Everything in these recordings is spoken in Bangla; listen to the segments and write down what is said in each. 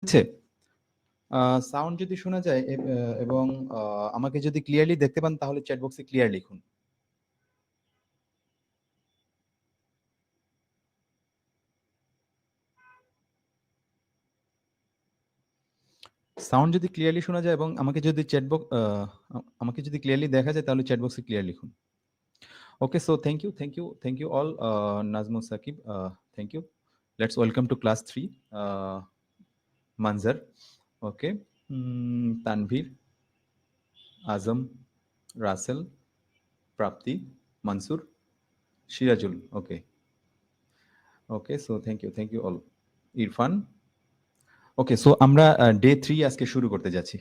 আছে সাউন্ড যদি শোনা যায় এবং আমাকে যদি ক্লিয়ারলি দেখতে পান তাহলে চ্যাট বক্সে ক্লিয়ার লিখুন। সাউন্ড যদি ক্লিয়ারলি শোনা যায় এবং আমাকে যদি আমাকে যদি ক্লিয়ারলি দেখা যায় তাহলে চ্যাট বক্সে ক্লিয়ার লিখুন। Okay, so thank you all, Nazmo Saqib, thank you. Let's welcome to class 3, Manzar, okay, Tanvir, Azam, Russell, Prapti, Mansur, Shirajul, okay, so thank you all. Irfan, okay, so আমরা ডে 3 আজকে শুরু করতে যাচ্ছি।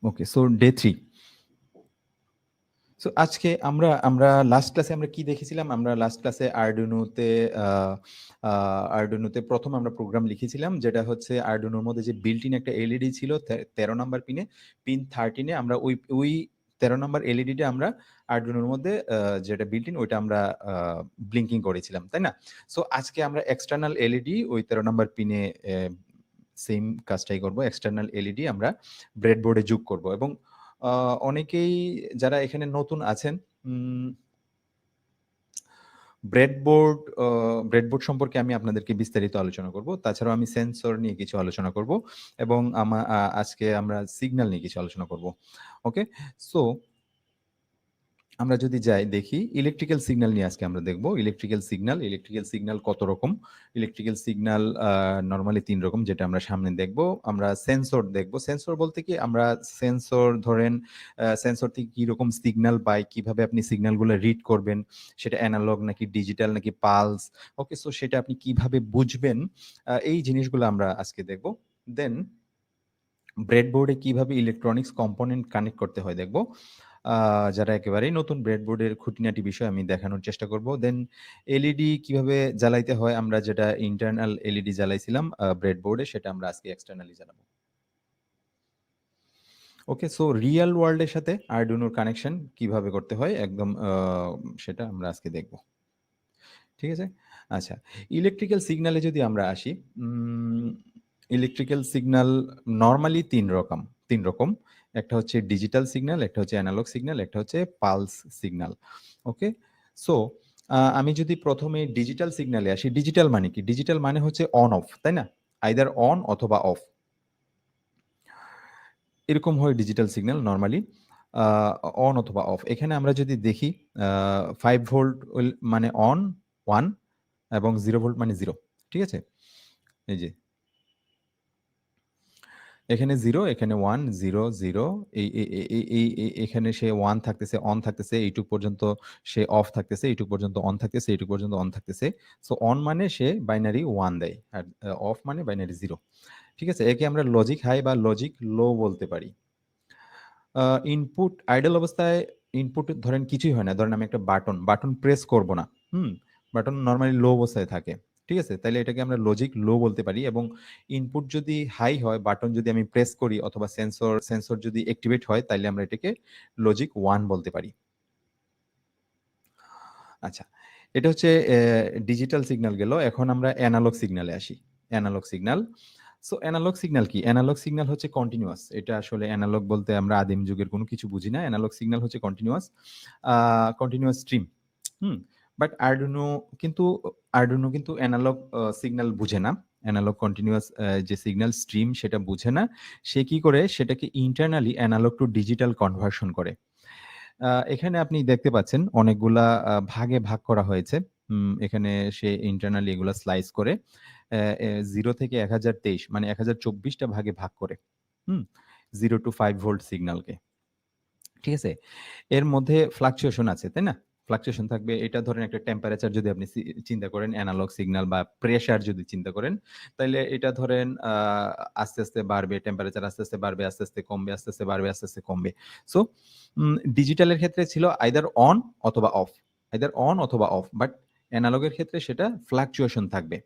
ওকে, সো ডে 3। সো আজকে আমরা লাস্ট ক্লাসে আমরা কি দেখেছিলাম? আমরা লাস্ট ক্লাসে আরডুইনোতে প্রথম আমরা প্রোগ্রাম লিখেছিলাম, যেটা হচ্ছে আরডুইনোর মধ্যে যে বিল্ট ইন একটা এলইডি ছিল 13 নাম্বার পিনে, পিন 13-এ আমরা ওই 13 নাম্বার এলইডিটা আমরা আরডুইনোর মধ্যে যেটা বিল্ট ইন ওইটা আমরা ব্লিঙ্কিং করেছিলাম, তাই না? সো আজকে আমরা এক্সটার্নাল এলইডি ওই 13 নাম্বার পিনে সেম কাজটাই করব। এক্সটার্নাল এলইডি আমরা ব্রেডবোর্ডে যোগ করব এবং অনেকেই যারা এখানে নতুন আছেন, ব্রেডবোর্ড সম্পর্কে আমি আপনাদেরকে বিস্তারিত আলোচনা করব। তাছাড়াও আমি সেন্সর নিয়ে কিছু আলোচনা করব এবং আজকে আমরা সিগন্যাল নিয়ে কিছু আলোচনা করব। ওকে, সো আমরা যদি যাই দেখি ইলেকট্রিক্যাল সিগন্যাল নিয়ে আজকে আমরা দেখব। ইলেকট্রিক্যাল সিগন্যাল কত রকম? ইলেকট্রিক্যাল সিগন্যাল নরমালি 3 রকম, যেটা আমরা সামনে দেখব। আমরা সেন্সর দেখব। সেন্সর বলতে কি, আমরা সেন্সর ধরেন সেন্সর থেকে কি রকম সিগন্যাল পাই, কিভাবে আপনি সিগন্যালগুলো রিড করবেন, সেটা অ্যানালগ নাকি ডিজিটাল নাকি পালস। ওকে, সো সেটা আপনি কিভাবে বুঝবেন, এই জিনিসগুলো আমরা আজকে দেখব। দেন ব্রেডবোর্ডে কিভাবে ইলেকট্রনিক্স কম্পোনেন্ট কানেক্ট করতে হয় দেখব। যারা একেবারেই নতুন, ব্রেডবোর্ডের খুঁটিনাটি বিষয় আমি দেখানোর চেষ্টা করব। দেন এলইডি কিভাবে জ্বালাইতে হয়, আমরা যেটা ইন্টারনাল এলইডি জ্বালাইছিলাম ব্রেডবোর্ডে, সেটা আমরা আজকে এক্সটার্নালি জ্বালাবো। ওকে, সো রিয়েল ওয়ার্ল্ডের সাথে আরডুইনোর কানেকশন কিভাবে করতে হয় একদম সেটা আমরা আজকে দেখব। ঠিক আছে? আচ্ছা, ইলেকট্রিক্যাল সিগন্যালে যদি আমরা আসি, ইলেকট্রিক্যাল সিগন্যাল নরমালি 3 রকম। একটা হচ্ছে ডিজিটাল সিগন্যাল, একটা হচ্ছে অ্যানালগ সিগন্যাল, একটা হচ্ছে পালস সিগন্যাল। ওকে, সো আমি যদি প্রথমে ডিজিটাল সিগন্যালে আসি, ডিজিটাল মানে কি? ডিজিটাল মানে হচ্ছে অন অফ, তাই না? আইদার অন অথবা অফ, এরকম হয় ডিজিটাল সিগন্যাল নরমালি, অন অথবা অফ। এখানে আমরা যদি দেখি 5 ভোল্ট মানে অন 1 এবং 0 ভোল্ট মানে 0। ঠিক আছে? এই যে এখানে 0, এখানে 1, 0, 0, এখানে সে 1 থাকতেছে, অন থাকতেছে, এইটুক পর্যন্ত সে অফ থাকতেছে, এইটুক পর্যন্ত অন থাকতেছে, এইটুক পর্যন্ত অন থাকতেছে। সো অন মানে সে বাইনারি 1 দেয়, আর অফ মানে বাইনারি 0। ঠিক আছে? একে আমরা লজিক হাই বা লজিক লো বলতে পারি। ইনপুট আইডল অবস্থায় ইনপুট ধরেন কিছুই হয় না। ধরেন আমি একটা বাটন প্রেস করব না। বাটন নরমালি লো অবস্থায় থাকে। ঠিক আছে? তাইলে এটাকে আমরা লজিক লো বলতে পারি এবং ইনপুট যদি হাই হয়, বাটন যদি আমি প্রেস করি অথবা সেন্সর যদি অ্যাক্টিভেট হয়, তাইলে আমরা এটাকে লজিক 1 বলতে পারি। আচ্ছা, এটা হচ্ছে ডিজিটাল সিগন্যাল গেল। এখন আমরা অ্যানালগ সিগন্যালে আসি। Analogue signal. So analogue signal কি? অ্যানালগ সিগন্যাল হচ্ছে কন্টিনিউয়াস। এটা আসলে অ্যানালগ বলতে আমরা আদিম যুগের কোনো কিছু বুঝি না। অ্যানালগ সিগন্যাল হচ্ছে continuous stream. Hmm? But Arduino কিন্তু অ্যানালগ সিগন্যাল বুঝে না। অ্যানালগ কন্টিনিউয়াস যে সিগন্যাল স্ট্রিম সেটা বুঝে না। সে কি করে? সেটাকে internally analog to digital conversion করে। এখানে আপনি দেখতে পাচ্ছেন অনেকগুলা ভাগে ভাগ করা হয়েছে। এখানে সে ইন্টারনালি এগুলা স্লাইস করে 0 থেকে 1023 মানে 1024 টা ভাগে ভাগ করে। হুম? 0 to 5 ভোল্ট সিগন্যালকে। ঠিক আছে? এর মধ্যে ফ্লাকচুয়েশন আছে, তাই না? ফ্লাকচুয়েশন থাকবে। এটা ধরেন একটা টেম্পারেচার যদি আপনি চিন্তা করেন, অ্যানালগ সিগন্যাল বা প্রেশার যদি চিন্তা করেন, তাইলে এটা ধরেন আস্তে, আস্তে বাড়বে, টেম্পারেচার আস্তে, আস্তে বাড়বে, আস্তে, আস্তে কমবে, আস্তে, আস্তে বাড়বে, আস্তে, আস্তে কমবে। সো ডিজিটালের ক্ষেত্রে ছিল আইদার অন অথবা অফ। আইদার অন অথবা অফ। বাট অ্যানালগের ক্ষেত্রে সেটা ফ্লাকচুয়েশন থাকবে।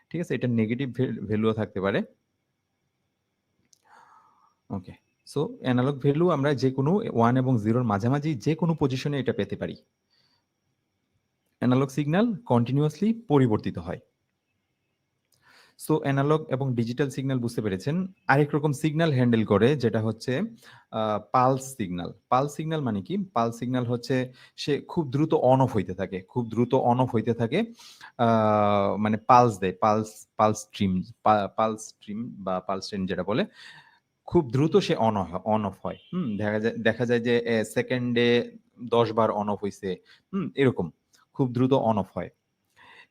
ঠিক আছে? এটা নেগেটিভ ভ্যালুও থাকতে পারে। ওকে। সো অ্যানালগ ভ্যালু আমরা যেকোনো 1 এবং 0 এর মাঝামাঝি যেকোনো পজিশনে এটা পেতে পারি। অ্যানালগ সিগন্যাল কন্টিনিউয়াসলি পরিবর্তিত হয়। সো অ্যানালগ এবং ডিজিটাল সিগন্যাল বুঝতে পেরেছেন। আরেক রকম সিগন্যাল হ্যান্ডেল করে যেটা হচ্ছে পালস সিগন্যাল। পালস সিগন্যাল মানে কি? পালস সিগন্যাল হচ্ছে সে খুব দ্রুত অন অফ হইতে থাকে। খুব দ্রুত অন অফ হইতে থাকে। আ মানে পালস দেয়। Pulse pulse stream pulse stream বা পালস ট্রেন যেটা বলে, খুব দ্রুত সে অন অফ হয়। দেখা যায় যে সেকেন্ডে ১০ বার অন অফ হইছে। এরকম। খুব দ্রুত অন অফ হয়।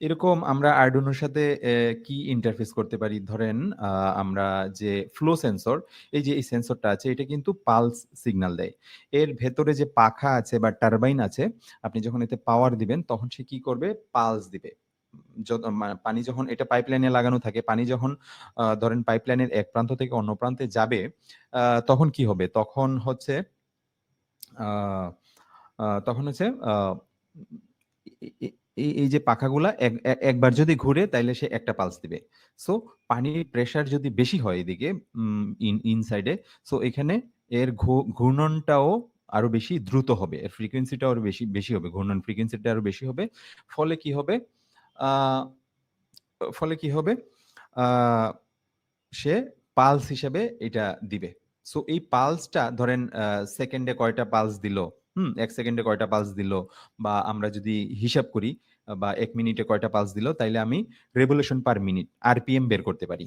এরকম আমরা আরডুইনোর সাথে কি ইন্টারফেস করতে পারি? ধরেন আমরা যে ফ্লো সেন্সর, এই যে এই সেন্সরটা আছে এটা কিন্তু পালস সিগন্যাল দেয়। এর ভেতরে যে পাখা আছে বা টারবাইন আছে, আপনি যখন এতে পাওয়ার দিবেন তখন সে কি করবে? পালস দিবে। পানি যখন এটা পাইপলাইনে লাগানো থাকে, পানি যখন ধরেন পাইপলাইনের এক প্রান্ত থেকে অন্য প্রান্তে যাবে, তখন কি হবে? তখন হচ্ছে আ তখন হচ্ছে এ এ এই যে পাখাগুলা একবার যদি ঘুরে তাইলে সে একটা পালস দিবে। সো পানির প্রেশার যদি বেশি হয় এদিকে ইনসাইডে, সো এখানে এর ঘূর্ণনটাও আরো বেশি দ্রুত হবে। এর ফ্রিকোয়েন্সিটাও আরো বেশি হবে। ঘূর্ণন ফ্রিকোয়েন্সিটা আরো বেশি হবে। ফলে কি হবে? আ ফলে কি হবে? আ সে পালস হিসেবে এটা দিবে। সো এই পালসটা ধরেন সেকেন্ডে কয়টা পালস দিল, ১ সেকেন্ডে কয়টা পালস দিল, বা আমরা যদি হিসাব করি বা ১ মিনিটে কয়টা পালস দিল, তাইলে আমি রেভোলিউশন পার মিনিট আরপিএম বের করতে পারি।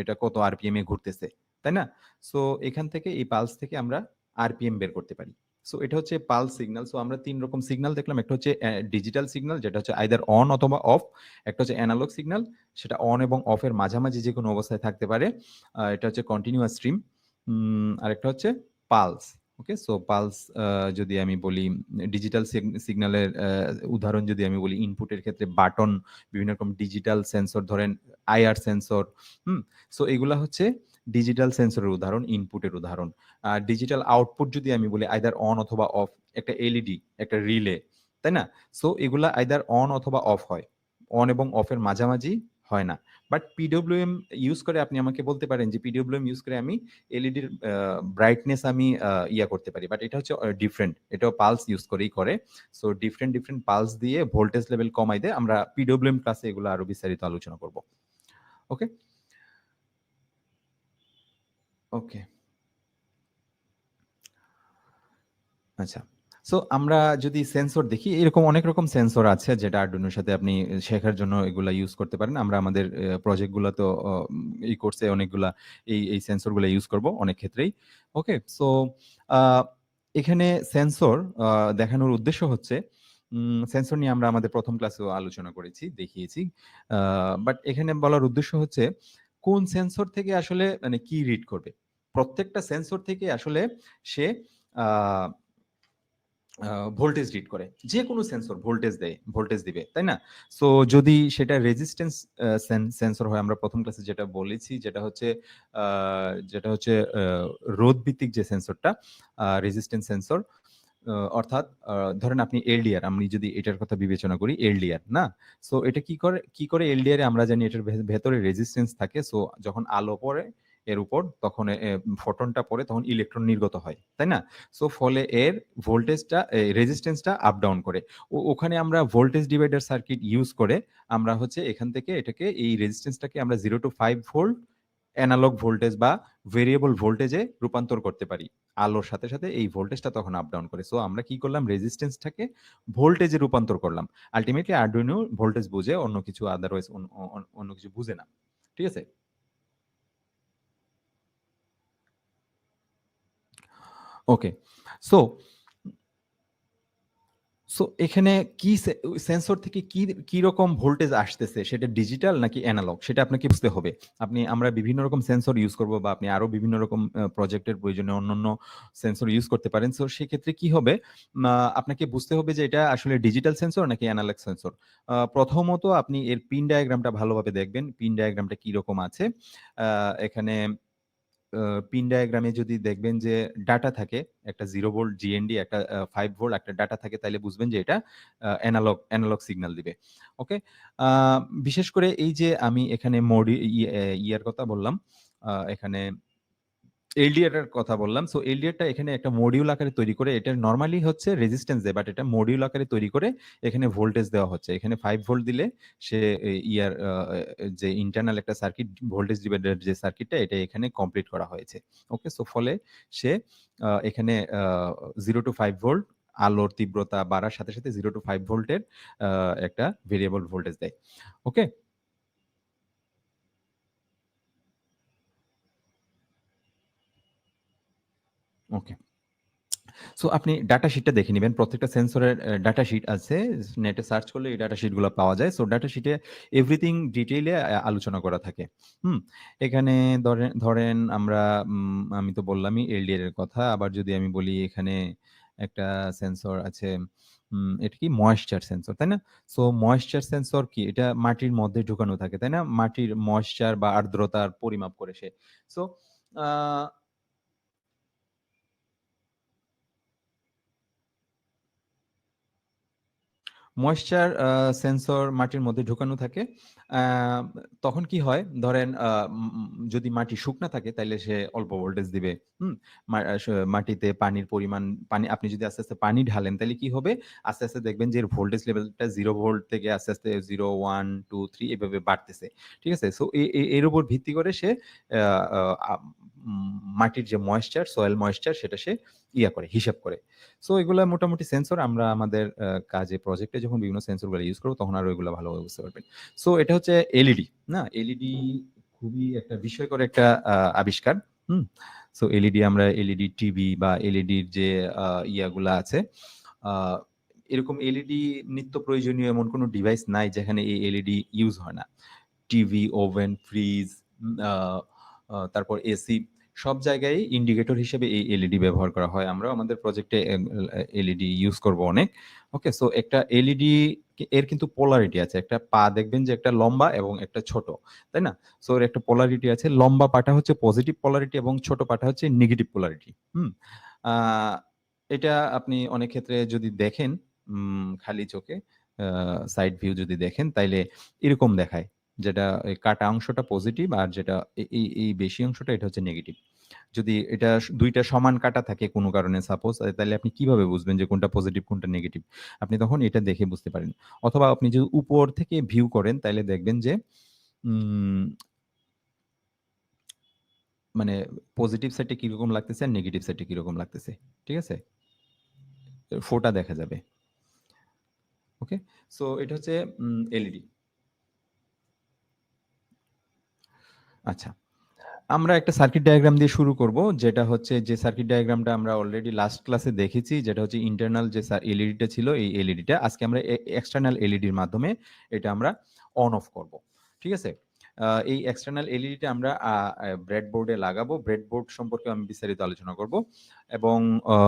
এটা কত আরপিএম এ ঘুরতেছে, তাই না? সো এখান থেকে এই পালস থেকে আমরা আরপিএম বের করতে পারি। সো এটা হচ্ছে পালস সিগন্যাল। সো আমরা ৩ রকম সিগন্যাল দেখলাম। একটা হচ্ছে ডিজিটাল সিগন্যাল যেটা হচ্ছে আইদার অন অথবা অফ। একটা হচ্ছে এনালগ সিগন্যাল, সেটা অন এবং অফ এর মাঝামাঝি যেকোনো অবস্থায় থাকতে পারে। এটা হচ্ছে কন্টিনিউয়াস স্ট্রিম। আরেকটা হচ্ছে পালস। ওকে? সো পালস যদি আমি বলি, ডিজিটাল সিগন্যালের উদাহরণ যদি আমি বলি, ইনপুটের ক্ষেত্রে বাটন, বিভিন্ন রকম ডিজিটাল সেন্সর, ধরেন আইআর সেন্সর। হুম? সো এগুলা হচ্ছে ডিজিটাল সেন্সরের উদাহরণ, ইনপুটের উদাহরণ। আর ডিজিটাল আউটপুট যদি আমি বলি আইদার অন অথবা অফ, একটা এলইডি, একটা রিলে, তাই না? সো এগুলা আইদার অন অথবা অফ হয়। অন এবং অফ এর মাঝামাঝি হয় না। বাট পিডব্লিউএম ইউজ করে আপনি আমাকে বলতে পারেন যে পিডব্লিউএম ইউজ করে আমি এলইডির ব্রাইটনেস আমি করতে পারি। বাট এটা হচ্ছে ডিফারেন্ট। এটাও পালস ইউজ করেই করে। সো ডিফারেন্ট পালস দিয়ে ভোল্টেজ লেভেল কমাই দেয়। আমরা পিডব্লিউএম ক্লাসে এগুলো আরো বিস্তারিত আলোচনা করব। ওকে? ওকে। আচ্ছা। সো আমরা যদি সেন্সর দেখি, এরকম অনেক রকম সেন্সর আছে যেটা Arduino র সাথে আপনি শেখার জন্য এগুলা ইউজ করতে পারেন। আমরা আমাদের প্রজেক্ট গুলাতেও এই কোর্সে অনেকগুলা এই সেন্সর গুলা ইউজ করব অনেক ক্ষেত্রেই। ওকে? সো আ এখানে সেন্সর আ দেখানোর উদ্দেশ্য হচ্ছে, সেন্সর নিয়ে আমরা আমাদের ১ম ক্লাসেও আলোচনা করেছি, দেখিয়েছি। আ বাট এখানে বলার উদ্দেশ্য হচ্ছে কোন সেন্সর থেকে আসলে মানে কি রিড করবে। প্রত্যেকটা সেন্সর থেকে আসলে সে আ আ ভোল্টেজ রিড করে। যেকোনো সেন্সর ভোল্টেজ দিবে, তাই না? সো যদি সেটা রেজিস্ট্যান্স সেন্সর হয়, আমরা ১ম ক্লাসে যেটা বলেছি, আ যেটা হচ্ছে রোধ ভিত্তিক যে সেন্সরটা, রেজিস্ট্যান্স সেন্সর, অর্থাৎ ধরেন আপনি এলডিআর, আমি যদি এটার কথা বিবেচনা করি, এলডিআর, না? সো এটা কি করে এলডিআর এ আমরা জানি এটার ভেতরে রেজিস্ট্যান্স থাকে। সো যখন আলো পড়ে এর উপর, তখন ফোটনটা পড়ে, তখন ইলেকট্রন নির্গত হয়, তাই না? সো ফলে এর রেজিস্ট্যান্সটা আপ ডাউন করে। ওখানে আমরা ভোল্টেজ ডিভাইডার সার্কিট ইউজ করে আমরা হচ্ছে এখান থেকে এটাকে, এই রেজিস্ট্যান্সটাকে আমরা 0 to 5 ভোল্ট এনালগ ভোল্টেজ বা ভেরিয়েবল ভোল্টেজে রূপান্তর করতে পারি। আলোর সাথে এই ভোল্টেজটা তখন আপ ডাউন করে। সো আমরা কি করলাম? রেজিস্ট্যান্সটাকে ভোল্টেজে রূপান্তর করলাম। আল্টিমেটলি আরডুইনো ভোল্টেজ বুঝে, অন্য কিছু আদারওয়াইজ অন্য কিছু বুঝে না। ঠিক আছে? ওকে। সো সো এখানে কি সেন্সর থেকে কি রকম ভোল্টেজ আসতেছে, সেটা ডিজিটাল নাকি এনালগ, সেটা আপনাকে বুঝতে হবে। আমরা বিভিন্ন রকম সেন্সর ইউজ করব, বা আপনি আরো বিভিন্ন রকম প্রজেক্টের প্রয়োজনে অন্যান্য সেন্সর ইউজ করতে পারেন। সো সেক্ষেত্রে কি হবে? আপনাকে বুঝতে হবে যে এটা আসলে ডিজিটাল সেন্সর নাকি এনালগ সেন্সর। প্রথমত আপনি এর পিন ডায়াগ্রামটা ভালোভাবে দেখবেন। পিন ডায়াগ্রামটা কিরকম আছে। আ এখানে আ পিন ডায়াগ্রামে যদি দেখবেন যে ডাটা থাকে, একটা 0 ভোল্ট জিএনডি, একটা 5 ভোল্ট একটা ডাটা থাকে, তাইলে বুঝবেন যে এটা এনালগ সিগন্যাল দিবে। ওকে? আ বিশেষ করে এই যে আমি এখানে ইয়ার কথা বললাম, এখানে এলডিআর এর কথা বললাম। সো এলডিআরটা এখানে একটা মডিউল আকারে তৈরি করে, এটা নরমালি হচ্ছে রেজিস্ট্যান্স দেয়, বাট এটা মডিউল আকারে তৈরি করে এখানে ভোল্টেজ দেওয়া হচ্ছে। এখানে 5 ভোল্ট দিলে সে ইয়ার যে ইন্টারনাল একটা সার্কিট, ভোল্টেজ ডিভাইডার যে সার্কিটটা, এটা এখানে কমপ্লিট করা হয়েছে। ওকে? সো ফলে সে এখানে 0 টু 5 ভোল্ট আলোর তীব্রতা বাড়ার সাথে, সাথে 0 টু 5 ভোল্টের একটা ভেরিয়েবল ভোল্টেজ দেয়। ওকে? ওকে। সো আপনি ডাটা শিটটা দেখে নিবেন। প্রত্যেকটা সেন্সরের ডাটা শিট আছে। নেটে সার্চ করলে এই ডাটা শিটগুলো পাওয়া যায়। সো ডাটা শিটে এভরিথিং ডিটেইলে আলোচনা করা থাকে। হুম? এখানে ধরেন আমরা আমি তো বললামই এলডিআর এর কথা। আবার যদি আমি বলি এখানে একটা সেন্সর আছে। এটা কি ময়েশ্চার সেন্সর, তাই না? সো ময়েশ্চার সেন্সর কি? এটা মাটির মধ্যে ঢুকানো থাকে, তাই না? মাটির ময়েশ্চার বা আর্দ্রতার পরিমাপ করে সে। সো আ ময়েশ্চার সেন্সর মাটির মধ্যে ঢুকানো থাকে। আ তখন কি হয়? ধরেন যদি মাটি শুকনা থাকে তাইলে সে অল্প ভোল্টেজ দিবে। হুম? মা আ স মাটিতে পানির পরিমাণ, আপনি যদি আস্তে, আস্তে পানি ঢালেন তাইলে কি হবে? আস্তে, আস্তে দেখবেন যে এর ভোল্টেজ লেভেলটা 0 ভোল্ট থেকে আস্তে, আস্তে 0, 1, 2, 3 এভাবে বাড়তেছে। ঠিক আছে? সো এর উপর ভিত্তি করে সে আ আ আম মাটির যে ময়েশ্চার, সয়েল ময়েশ্চার সেটা সে করে, হিসাব করে। সো এগুলা মোটামুটি সেন্সর আমরা আমাদের কাজে প্রজেক্টে যখন বিভিন্ন সেন্সরগুলো ইউজ করব তখন আরো এগুলা ভালোভাবে বুঝতে পারবেন। সো এটা হচ্ছে এলইডি, না? এলইডি খুবই একটা বিস্ময়কর একটা আবিষ্কার। হুম? সো এলইডি, আমরা এলইডি টিভি বা এলইডির যে আ ইয়াগুলা আছে, আ এরকম এলইডি নিত্য প্রয়োজনীয় এমন কোনো ডিভাইস নাই যেখানে এই এলইডি ইউজ হয় না। টিভি, ওভেন, ফ্রিজ, আ আ তারপর এসি, সব জায়গায় ইন্ডিকেটর হিসেবে এই এলইডি ব্যবহার করা হয়। আমরাও আমাদের প্রজেক্টে এলইডি ইউজ করব অনেক। ওকে? সো একটা এলইডি এর কিন্তু পোলারিটি আছে। একটা পা দেখবেন যে একটা লম্বা এবং একটা ছোট। তাই না? সো এর একটা পোলারিটি আছে। লম্বা পাটা হচ্ছে পজিটিভ পোলারিটি এবং ছোট পাটা হচ্ছে নেগেটিভ পোলারিটি। হুম? আ এটা আপনি অনেক ক্ষেত্রে যদি দেখেন খালি চোখে, আ সাইড ভিউ যদি দেখেন তাইলে এরকম দেখায়। যেটা এই কাটা অংশটা পজিটিভ আর যেটা এই বেশি অংশটা এটা হচ্ছে নেগেটিভ। যদি এটা ২ টা সমান কাটা থাকে কোনো কারণে সাপোজ, তাইলে আপনি কিভাবে বুঝবেন যে কোনটা পজিটিভ কোনটা নেগেটিভ? আপনি তখন এটা দেখে বুঝতে পারেন। অথবা আপনি যদি উপর থেকে ভিউ করেন তাইলে দেখবেন যে উম মানে পজিটিভ সাইডে কিরকম লাগতেছে আর নেগেটিভ সাইডে কিরকম লাগতেছে। ঠিক আছে? ফোঁটা দেখা যাবে। ওকে? সো এটা হচ্ছে এলইডি। আচ্ছা। আমরা একটা সার্কিট ডায়াগ্রাম দিয়ে শুরু করব। যেটা হচ্ছে যে সার্কিট ডায়াগ্রামটা আমরা অলরেডি লাস্ট ক্লাসে দেখেছি। যেটা হচ্ছে ইন্টারনাল যে এলইডিটা ছিল এই এলইডিটা। আজকে আমরা এক্সটার্নাল এলইডির মাধ্যমে এটা আমরা অন অফ করব। ঠিক আছে? এই এক্সটার্নাল এলইডিটা আমরা আ আ ব্রেডবোর্ডে লাগাবো। ব্রেডবোর্ড সম্পর্কে আমি বিস্তারিত আলোচনা করব। এবং অ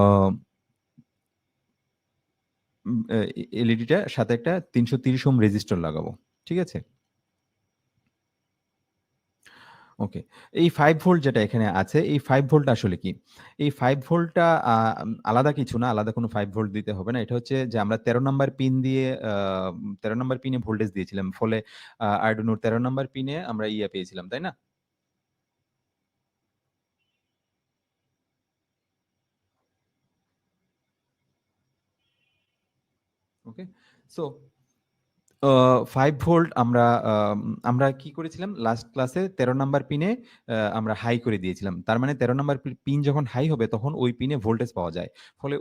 উম এ এলইডিটার সাথে একটা ৩৩০ ওহম রেজিস্টর লাগাবো। ঠিক আছে? ওকে। এই 5 ভোল্ট যেটা এখানে আছে, এই 5 ভোল্ট আসলে কি? এই 5 ভোল্টটা আলাদা কিছু না, আলাদা কোনো 5 ভোল্ট দিতে হবে না। এটা হচ্ছে যে আমরা ১৩ নাম্বার পিন দিয়ে ১৩ নাম্বার পিনে ভোল্টেজ দিয়েছিলাম। ফলে Arduino ১৩ নাম্বার পিনে আমরা পেয়েছিলাম, তাই না? ওকে? সো আ 5 ভোল্ট আমরা কি করেছিলাম? লাস্ট ক্লাসে ১৩ নাম্বার পিনে আমরা হাই করে দিয়েছিলাম। তার মানে ১৩ নাম্বার পিন যখন হাই হবে তখন ওই পিনে ভোল্টেজ পাওয়া যায়। ফলে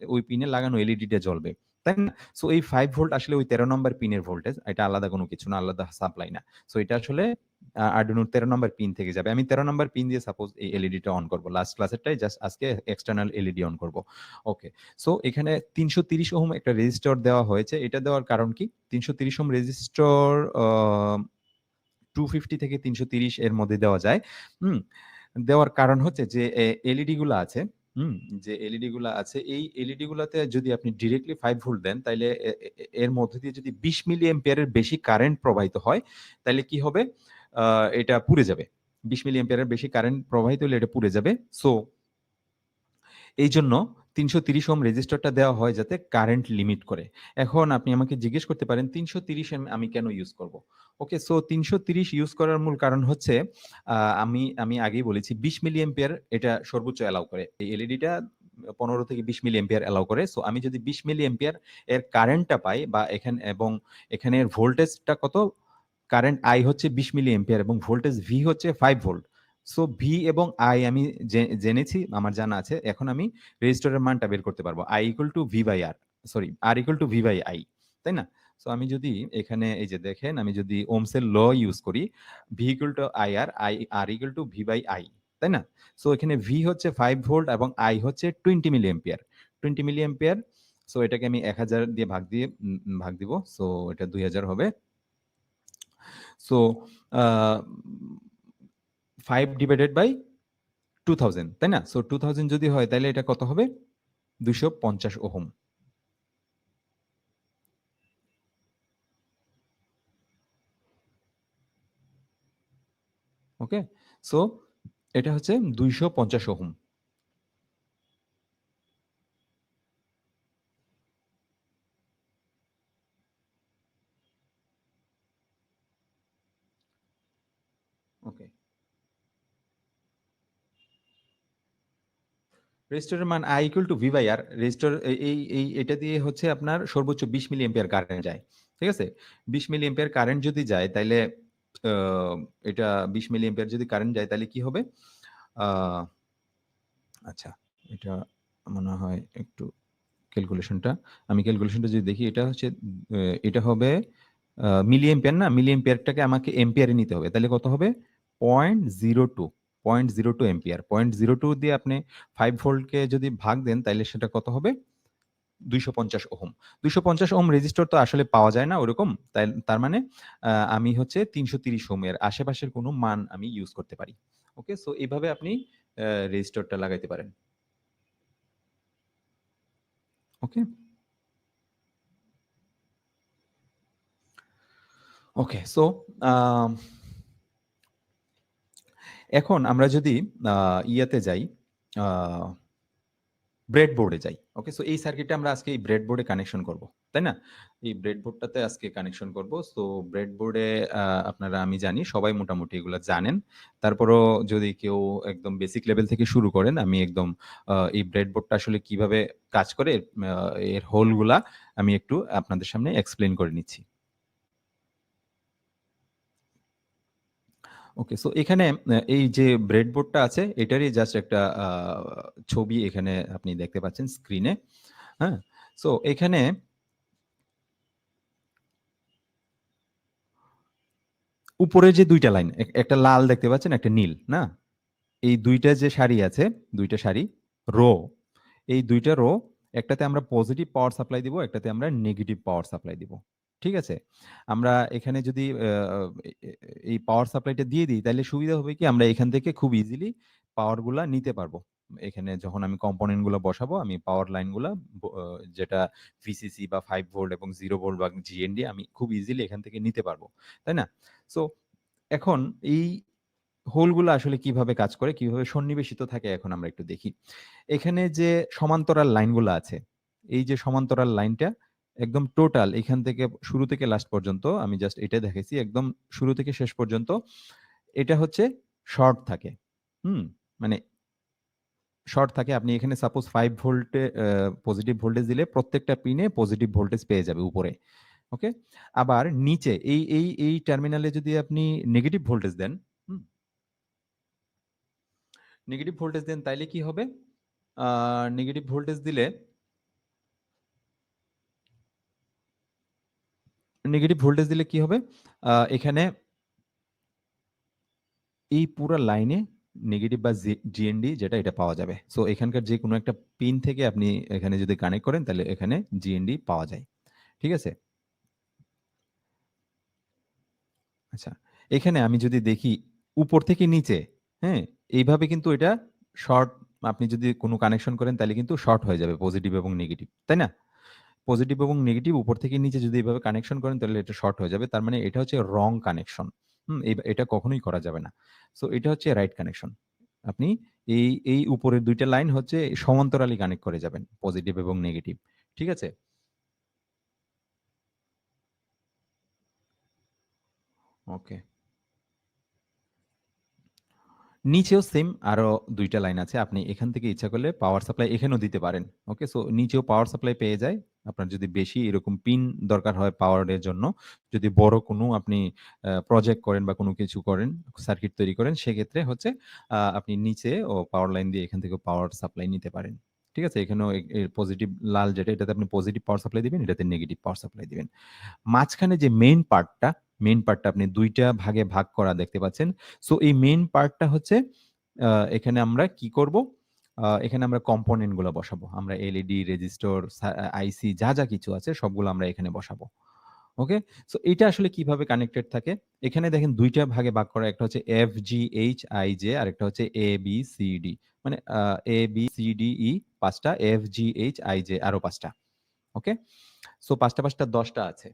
ওই পিনে লাগানো এলইডিটা জ্বলবে। তাই না? সো এই 5 ভোল্ট আসলে ওই ১৩ নাম্বার পিনের ভোল্টেজ। এটা আলাদা কোনো কিছু না, আলাদা সাপ্লাই না। সো এটা আসলে Arduino ১৩ নাম্বার পিন থেকে যাবে। আমি ১৩ নাম্বার পিন দিয়ে সাপোজ এই এলইডিটা অন করব। লাস্ট ক্লাসেরটাই জাস্ট আজকে এক্সটার্নাল এলইডি অন করব। ওকে। সো এখানে ৩৩০ ওহম একটা রেজিস্টর দেওয়া হয়েছে। এটা দেওয়ার কারণ কি? ৩৩০ ওহম রেজিস্টর আ 250 থেকে ৩৩০ এর মধ্যে দেওয়া যায়। হুম? দেওয়ার কারণ হচ্ছে যে এলইডি গুলা আছে, হুম? যে এলইডি গুলা আছে, এই এলইডি গুলাতে যদি আপনি ডিরেক্টলি 5 ভোল্ট দেন তাইলে এর মধ্যে দিয়ে যদি ২০ মিলি অ্যাম্পিয়ার এর বেশি কারেন্ট প্রবাহিত হয়, তাইলে কি হবে? আ এটা পুড়ে যাবে। ২০ মিলি অ্যাম্পিয়ার এর বেশি কারেন্ট প্রবাহিত হলে এটা পুড়ে যাবে। সো এইজন্য 330 ওহম রেজিস্টরটা দেওয়া হয় যাতে কারেন্ট লিমিট করে। এখন আপনি আমাকে জিজ্ঞেস করতে পারেন 330 আমি কেন ইউজ করব? ওকে, সো 330 ইউজ করার মূল কারণ হচ্ছে আমি আমি আগেই বলেছি 20 মিলি অ্যাম্পিয়ার এটা সর্বোচ্চ অ্যালাউ করে। এই এলইডিটা 15 থেকে 20 মিলি অ্যাম্পিয়ার অ্যালাউ করে। সো আমি যদি 20 মিলি অ্যাম্পিয়ার এর কারেন্টটা পাই বা এবং এখানের ভোল্টেজটা কত? কারেন্ট I হচ্ছে 20 মিলি অ্যাম্পিয়ার এবং ভোল্টেজ V হচ্ছে 5 ভোল্ট। সো V এবং I আমি জেনেছি, আমার জানা আছে। এখন আমি রেজিস্টরের মানটা বের করতে পারবো। I equal to V by R, sorry R equal to V by I, তাই না? সো আমি যদি এখানে এই যে দেখেন আমি যদি ওহমসের ল ইউজ করি, V equal to IR, R equal to V by I, তাই না? সো এখানে V হচ্ছে 5 ভোল্ট এবং I হচ্ছে 20 মিলি অ্যাম্পিয়ার। 20 মিলি অ্যাম্পিয়ার, সো এটাকে আমি 1000 দিয়ে ভাগ দিব। সো এটা 2000 হবে। সো আ 5 ডিভাইডেড বাই 2000, তাই না? সো 2000 যদি হয় তাহলে এটা কত হবে? 250 ওহম। ওকে? সো এটা হচ্ছে 250 ওহম। ওকে। রেজিস্টরের মান I equal to V by R, resistor এটা দিয়ে হচ্ছে আপনার সর্বোচ্চ 20 মিলি অ্যাম্পিয়ার কারেন্ট যায়। ঠিক আছে? 20 মিলি অ্যাম্পিয়ার কারেন্ট যদি যায় তাইলে আ এটা 20 মিলি অ্যাম্পিয়ার যদি কারেন্ট যায় তাহলে কি হবে? আ আচ্ছা, এটা মনে হয় একটু ক্যালকুলেশনটা, আমি ক্যালকুলেশনটা যদি দেখি এটা হচ্ছে এটা হবে মিলি অ্যাম্পিয়ার না? মিলি অ্যাম্পিয়ারটাকে আমাকে অ্যাম্পিয়ারে নিতে হবে। তাহলে কত হবে? 0.02, 0.02 অ্যাম্পিয়ার। 0.02 দিয়ে আপনি 5 ভোল্টকে যদি ভাগ দেন তাইলে সেটা কত হবে? 250 ওহম। 250 ওহম রেজিস্টর তো আসলে পাওয়া যায় না ওরকম। তার মানে আমি হচ্ছে 330 ওহমের আশেপাশের কোনো মান আমি ইউজ করতে পারি। ওকে? সো এভাবে আপনি রেজিস্টরটা লাগাইতে পারেন। ওকে? ওকে, সো আম এখন আমরা যদি আ ইয়াতে যাই, আ ব্রেডবোর্ডে যাই। ওকে? সো এই সার্কিটটা আমরা আজকে এই ব্রেডবোর্ডে কানেকশন করব। তাই না? এই ব্রেডবোর্ডটাতে আজকে কানেকশন করব। সো ব্রেডবোর্ডে আপনারা, আমি জানি সবাই মোটামুটি এগুলা জানেন। তারপরও যদি কেউ একদম বেসিক লেভেল থেকে শুরু করেন, আমি একদম এই ব্রেডবোর্ডটা আসলে কিভাবে কাজ করে আ এর হোলগুলা আমি একটু আপনাদের সামনে এক্সপ্লেইন করে নিচ্ছি। ওকে, সো এখানে এই যে ব্রেডবোর্ডটা আছে এটারই জাস্ট একটা ছবি এখানে আপনি দেখতে পাচ্ছেন স্ক্রিনে। হ্যাঁ? সো এখানে উপরে যে ২ টা লাইন, একটা লাল দেখতে পাচ্ছেন, একটা নীল, না? এই ২ টা যে সারি আছে, ২ টা সারি, রো, এই ২ টা রো, একটাতে আমরা পজিটিভ পাওয়ার সাপ্লাই দিব, একটাতে আমরা নেগেটিভ পাওয়ার সাপ্লাই দিব। ঠিক আছে? আমরা এখানে যদি এ এ এই পাওয়ার সাপ্লাইটা দিয়ে দিই তাইলে সুবিধা হবে কি আমরা এখান থেকে খুব ইজিলি পাওয়ার গুলা নিতে পারবো। এখানে যখন আমি কম্পোনেন্ট গুলা বসাবো আমি পাওয়ার লাইন গুলা ব আ যেটা ভিসিসি বা 5 ভোল্ট এবং 0 ভোল্ট বা জিএনডি আমি খুব ইজিলি এখান থেকে নিতে পারবো। তাই না? সো এখন এই হোলগুলা আসলে কিভাবে কাজ করে, কিভাবে সন্নিবেশিত থাকে এখন আমরা একটু দেখি। এখানে যে সমান্তরাল লাইনগুলা আছে, এই যে সমান্তরাল লাইনটা একদম টোটাল এখান থেকে শুরু থেকে লাস্ট পর্যন্ত আমি জাস্ট এটা দেখাইছি। একদম শুরু থেকে শেষ পর্যন্ত এটা হচ্ছে শর্ট থাকে। হুম? মানে শর্ট থাকে। আপনি এখানে সাপোজ 5 ভোল্টে পজিটিভ ভোল্টেজ দিলে প্রত্যেকটা পিনে পজিটিভ ভোল্টেজ পেয়ে যাবে উপরে। ওকে? আবার নিচে এই টার্মিনালে যদি আপনি নেগেটিভ ভোল্টেজ দেন, হুম? নেগেটিভ ভোল্টেজ দেন তাইলে কি হবে? আ নেগেটিভ ভোল্টেজ দিলে কি হবে? এখানে এই পুরা লাইনে নেগেটিভ বা জিএনডি যেটা এটা পাওয়া যাবে। সো এখানকার যেকোনো একটা পিন থেকে আপনি এখানে যদি কানেক্ট করেন তাহলে এখানে জিএনডি পাওয়া যায়। ঠিক আছে? আচ্ছা। এখানে আমি যদি দেখি উপর থেকে নিচে, হ্যাঁ? এইভাবে কিন্তু এটা শর্ট, আপনি যদি কোনো কানেকশন করেন তাহলে কিন্তু শর্ট হয়ে যাবে পজিটিভ এবং নেগেটিভ। তাই না? পজিটিভ এবং নেগেটিভ উপর থেকে নিচে যদি এভাবে কানেকশন করেন তাহলে এটা শর্ট হয়ে যাবে। তার মানে এটা হচ্ছে রং কানেকশন। হুম? এটা কখনোই করা যাবে না। সো এটা হচ্ছে রাইট কানেকশন। আপনি এই উপরের ২ টা লাইন হচ্ছে সমান্তরালি কানেক্ট করে যাবেন। পজিটিভ এবং নেগেটিভ। ঠিক আছে? ওকে। নিচেও সেম আরো ২ টা লাইন আছে। আপনি এখান থেকে ইচ্ছা করলে পাওয়ার সাপ্লাই এখানেও দিতে পারেন। ওকে? সো নিচেও পাওয়ার সাপ্লাই পেয়ে যায়। আপনার যদি বেশি এরকম পিন দরকার হয় পাওয়ার এর জন্য, যদি বড় কোনো আপনি প্রজেক্ট করেন বা কোনো কিছু করেন, সার্কিট তৈরি করেন, সেক্ষেত্রে হচ্ছে আপনি নিচেও পাওয়ার লাইন দিয়ে এখান থেকেও পাওয়ার সাপ্লাই নিতে পারেন। ঠিক আছে? এখানেও এর পজিটিভ লাল যেটা এটাতে আপনি পজিটিভ পাওয়ার সাপ্লাই দিবেন, এটাতে নেগেটিভ পাওয়ার সাপ্লাই দিবেন। মাঝখানে যে মেইন পার্টটা আপনি ২ টা ভাগে ভাগ করা দেখতে পাচ্ছেন। সো এই মেইন পার্টটা হচ্ছে এখানে আমরা কি করব? এখানে আমরা কম্পোনেন্ট গুলা বসাবো। আমরা এলইডি, রেজিস্টর, আইসি যা কিছু আছে সবগুলো আমরা এখানে বসাবো। ওকে? সো এটা আসলে কিভাবে কানেক্টেড থাকে? এখানে দেখেন ২ টা ভাগে ভাগ করা। একটা হচ্ছে FGHIJ আরেকটা হচ্ছে ABCD। মানে ABCDE ৫ টা, FGHIJ আরো ৫ টা। ওকে? সো ৫ টা ৫ টা ১০ টা আছে।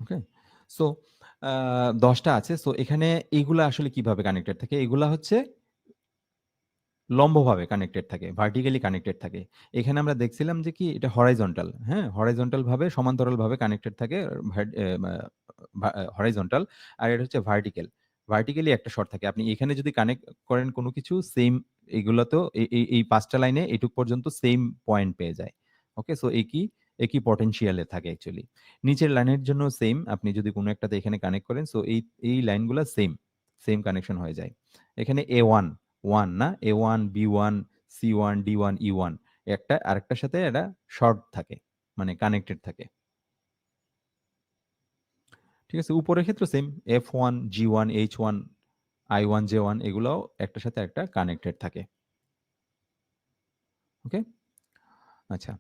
ওকে? সো আ ১০ টা আছে। সো এখানে এইগুলা আসলে কিভাবে কানেক্টেড থাকে? এগুলা হচ্ছে লম্বভাবে কানেক্টেড থাকে, ভার্টিক্যালি কানেক্টেড থাকে। এখানে আমরা দেখছিলাম যে কি এটা হরাইজন্টাল, হ্যাঁ? হরাইজন্টাল ভাবে সমান্তরালভাবে কানেক্টেড থাকে ভার্ট এ মা হরাইজন্টাল আর এটা হচ্ছে ভার্টিক্যাল। ভার্টিক্যালি একটা শর্ট থাকে। আপনি এখানে যদি কানেক্ট করেন কোনো কিছু সেইম এগুলাতেও এই ৫ টা লাইনে এটুক পর্যন্ত সেইম পয়েন্ট পেয়ে যায়। ওকে? সো একই পটেনশিয়াল এ থাকে অ্যাকচুয়ালি। নিচের লাইনের জন্য সেইম আপনি যদি কোনো একটাতে এখানে কানেক্ট করেন সো এই লাইনগুলা সেইম কানেকশন হয়ে যায়। এখানে A1 1 না? A1, B1, C1, D1, E1 একটা আরেকটার সাথে এরা শর্ট থাকে। মানে কানেক্টেড থাকে। ঠিক আছে? উপরের ক্ষেত্রেও same F1, G1, H1, I1, J1 এগুলাও একটার সাথে একটা কানেক্টেড থাকে। ওকে? আচ্ছা।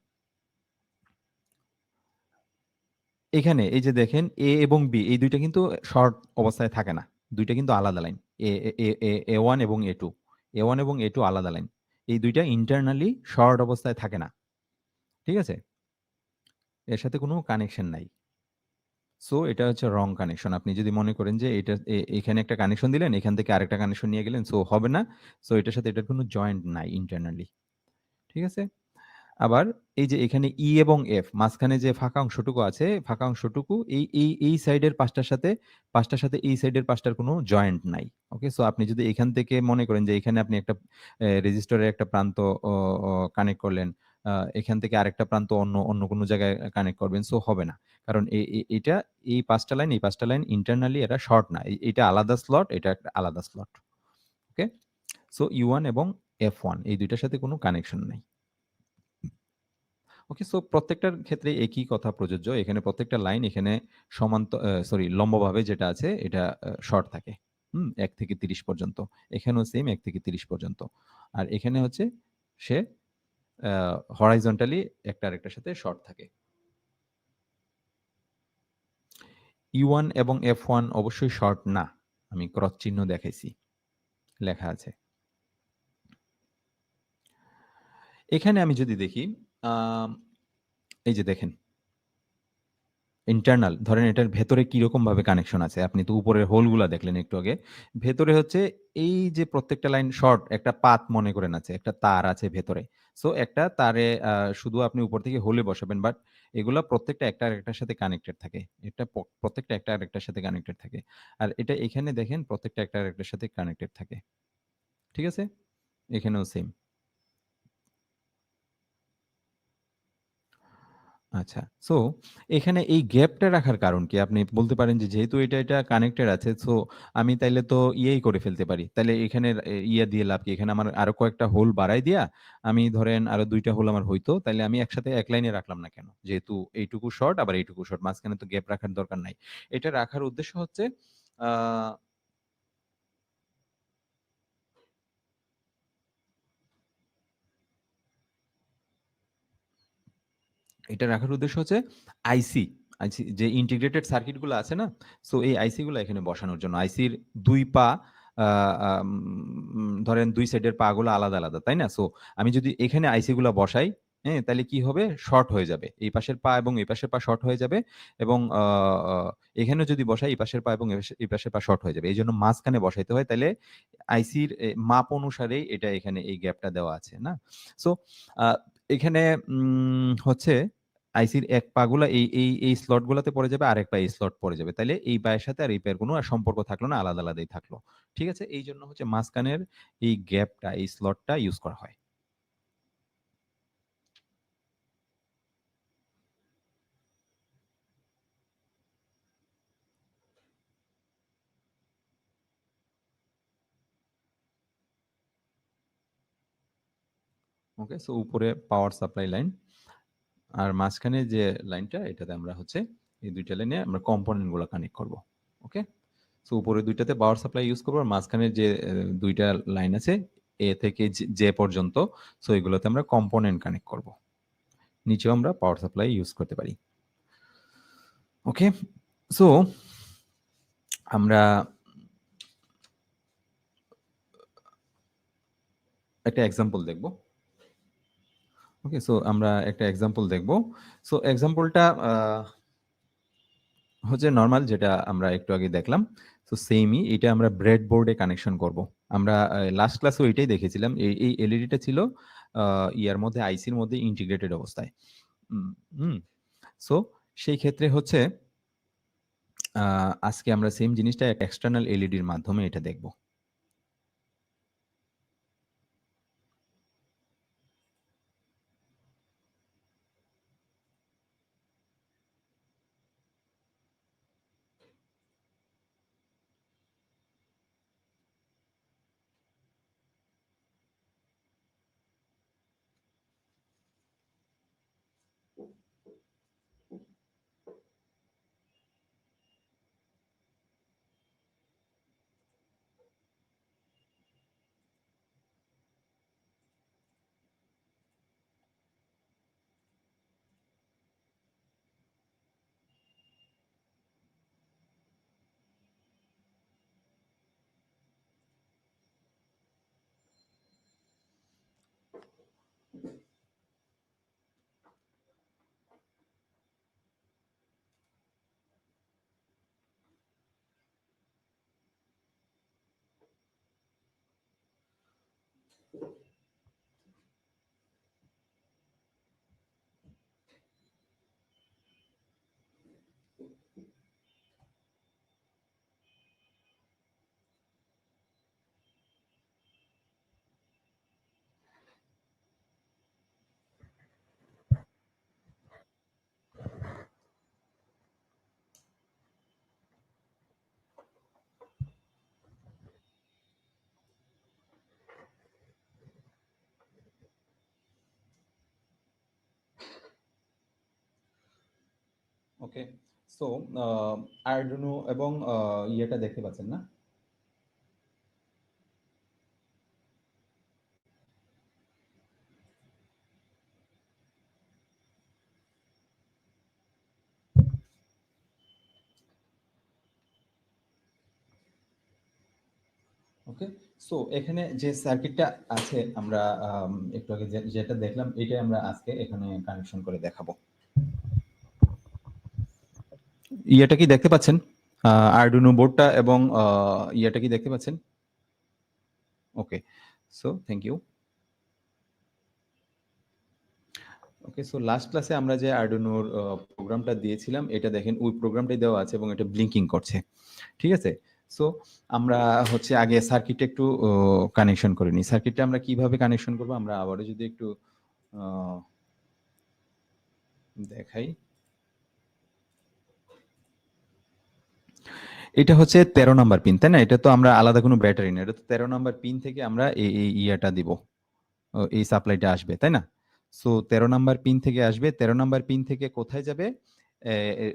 এখানে এই যে দেখেন A এবং B এই ২ টা কিন্তু শর্ট অবস্থায় থাকে না। ২ টা কিন্তু আলাদা লাইন। এ এ এ এ A1 এবং A2 A1 এবং A2 আলাদা লাইন। এই ২ টা ইন্টারনালি শর্ট অবস্থায় থাকে না। ঠিক আছে? এর সাথে কোনো কানেকশন নাই। সো এটা হচ্ছে রং কানেকশন। আপনি যদি মনে করেন যে এটা এখানে একটা কানেকশন দিলেন, এখান থেকে আরেকটা কানেকশন নিয়ে গেলেন, সো হবে না। সো এটার সাথে এটার কোনো জয়েন্ট নাই ইন্টারনালি। ঠিক আছে? আবার এই যে এখানে ই এবং এফ মাঝখানে যে ফাঁকা অংশটুকু আছে, ফাঁকা অংশটুকু এই সাইডের ৫ টার সাথে ৫ টার সাথে এই সাইডের ৫ টার কোনো জয়েন্ট নাই। ওকে? সো আপনি যদি এখান থেকে মনে করেন যে এখানে আপনি একটা রেজিস্টরের একটা প্রান্ত অ অ কানেক্ট করলেন। আ এখান থেকে আরেকটা প্রান্ত অন্য কোনো জায়গায় কানেক্ট করবেন। সো হবে না। কারণ এটা এই ৫ টা লাইন, এই ৫ টা লাইন ইন্টারনালি এরা শর্ট না। এটা আলাদা স্লট, এটা একটা আলাদা স্লট। ওকে? সো U1 এবং F1 এই ২ টার সাথে কোনো কানেকশন নাই। ওকে, সো প্রত্যেকটার ক্ষেত্রে একই কথা প্রযোজ্য। এখানে প্রত্যেকটা লাইন এখানে লম্বভাবে যেটা আছে এটা শর্ট থাকে। হুম? ১ থেকে ৩০ পর্যন্ত। এখানেও সেম ১ থেকে ৩০ পর্যন্ত। আর এখানে হচ্ছে সে আ হরাইজন্টালি একটা আরেকটার সাথে শর্ট থাকে। E1 এবং F1 অবশ্যই শর্ট না। আমি ক্রস চিহ্ন দেখাইছি। লেখা আছে। এখানে আমি যদি দেখি আম এই যে দেখেন ইন্টারনাল ধরেন এটার ভেতরে কিরকমভাবে কানেকশন আছে। আপনি তো উপরের হোলগুলা দেখলেন একটু আগে। ভেতরে হচ্ছে এই যে প্রত্যেকটা লাইন শর্ট একটা পাত মনে করেন আছে। একটা তার আছে ভেতরে। সো একটা তারে শুধু আপনি উপর থেকে হোলে বসাবেন। বাট এগুলা প্রত্যেকটা একটা আরেকটার সাথে কানেক্টেড থাকে। এটা প্রত্যেকটা একটা আরেকটার সাথে কানেক্টেড থাকে। আর এটা এখানে দেখেন প্রত্যেকটা একটা আরেকটার সাথে কানেক্টেড থাকে। ঠিক আছে? এখানেও সেম। আচ্ছা। সো এখানে এই গ্যাপটা রাখার কারণ কি? আপনি বলতে পারেন যে যেহেতু এটা কানেক্টেড আছে সো আমি তাইলে তো ইয়েই করে ফেলতে পারি। তাইলে এখানের ইয়ে দিয়ে লাভ কি? এখানে আমার আরো কয়েকটা হোল বাড়ায় দিয়া আমি ধরেন আরো ২ টা হোল আমার হইতো। তাইলে আমি একসাথে এক লাইনে রাখলাম না কেন? যেহেতু এইটুকু শর্ট আবার এইটুকু শর্ট। মাঝখানে তো গ্যাপ রাখার দরকার নাই। এটা রাখার উদ্দেশ্য হচ্ছে আ এটা রাখার উদ্দেশ্য হচ্ছে আইসি, আইসি যে ইন্টিগ্রেটেড সার্কিট গুলো আছে না? সো এই আইসি গুলা এখানে বসানোর জন্য। আইসির ২ পা আ ধরেন ২ সাইডের পা গুলো আলাদা, তাই না? সো আমি যদি এখানে আইসি গুলা বসাই, হ্যাঁ, তাহলে কি হবে? শর্ট হয়ে যাবে। এই পাশের পা এবং এই পাশের পা শর্ট হয়ে যাবে এবং এখানেও যদি বসাই এই পাশের পা এবং এই পাশের পা শর্ট হয়ে যাবে। এইজন্য মাঝখানে বসাইতে হয়। তাইলে আইসির মাপ অনুসারেই এটা এখানে এই গ্যাপটা দেওয়া আছে, না? সো আ এখানে হচ্ছে আইসির এক পাগুলা এই স্লট গুলাতে পড়ে যাবে, আরেক পা এই স্লট পড়ে যাবে। তাইলে এই পায়ের সাথে আর এই পায়ের কোনো আর সম্পর্ক থাকলো না, আলাদা, আলাদাই থাকলো। ঠিক আছে? এইজন্য হচ্ছে মাঝখানের এই গ্যাপটা, এই স্লটটা ইউজ করা হয়। ওকে? সো উপরে পাওয়ার সাপ্লাই লাইন আর মাঝখানে যে লাইনটা এটাতে আমরা হচ্ছে এই ২ টা লাইনে আমরা কম্পোনেন্ট গুলা কানেক্ট করব। ওকে? সো উপরের ২ টাতে পাওয়ার সাপ্লাই ইউজ করব আর মাঝখানের যে ২ টা লাইন আছে এ থেকে জে পর্যন্ত, সো এগুলোতে আমরা কম্পোনেন্ট কানেক্ট করব। নিচেও আমরা পাওয়ার সাপ্লাই ইউজ করতে পারি। ওকে? সো আমরা একটা এক্সাম্পল দেখব। ওকে? সো আমরা একটা এক্সাম্পল দেখব। সো এক্সাম্পলটা হচ্ছে নরমাল যেটা আমরা একটু আগে দেখলাম। সো সেইমই এটা আমরা ব্রেডবোর্ডে কানেকশন করব। আমরা লাস্ট ক্লাসেও এটাই দেখেছিলাম। এই এলইডিটা ছিল আ ইয়ার মধ্যে আইসির মধ্যে ইন্টিগ্রেটেড অবস্থায়। উম হুম। সো সেই ক্ষেত্রে হচ্ছে আ আজকে আমরা সেম জিনিসটা এক এক্সটার্নাল এলইডির মাধ্যমে এটা দেখব। ওকে? সো আ আরডুইনো এবং ইয়েটা দেখতে পাচ্ছেন না? ওকে? সো এখানে যে সার্কিটটা আছে আমরা একটু আগে যেটা দেখলাম এটাই আমরা আজকে এখানে কানেকশন করে দেখাবো। ইয়েটা কি দেখতে পাচ্ছেন? আরডুইনো বোর্ডটা এবং ইয়েটা কি দেখতে পাচ্ছেন? Okay. So thank you. Okay, so last ক্লাসে আমরা যে আরডুইনোর প্রোগ্রামটা দিয়েছিলাম এটা দেখেন ওই প্রোগ্রামটাই দেওয়া আছে এবং এটা ব্লিঙ্কিং করছে। ঠিক আছে? সো আমরা হচ্ছে আগে সার্কিটটা একটু কানেকশন করে নিই। সার্কিটটা আমরা কিভাবে কানেকশন করব আমরা আবারও যদি একটু আ দেখাই। এটা হচ্ছে ১৩ নাম্বার পিন, তাই না? এটা তো আমরা আলাদা কোনো ব্যাটারি না। এটা তো ১৩ নাম্বার পিন থেকে আমরা এই ইয়াটা দিব। এই সাপ্লাইটা আসবে, তাই না? সো ১৩ নাম্বার পিন থেকে আসবে। ১৩ নাম্বার পিন থেকে কোথায় যাবে? এ এ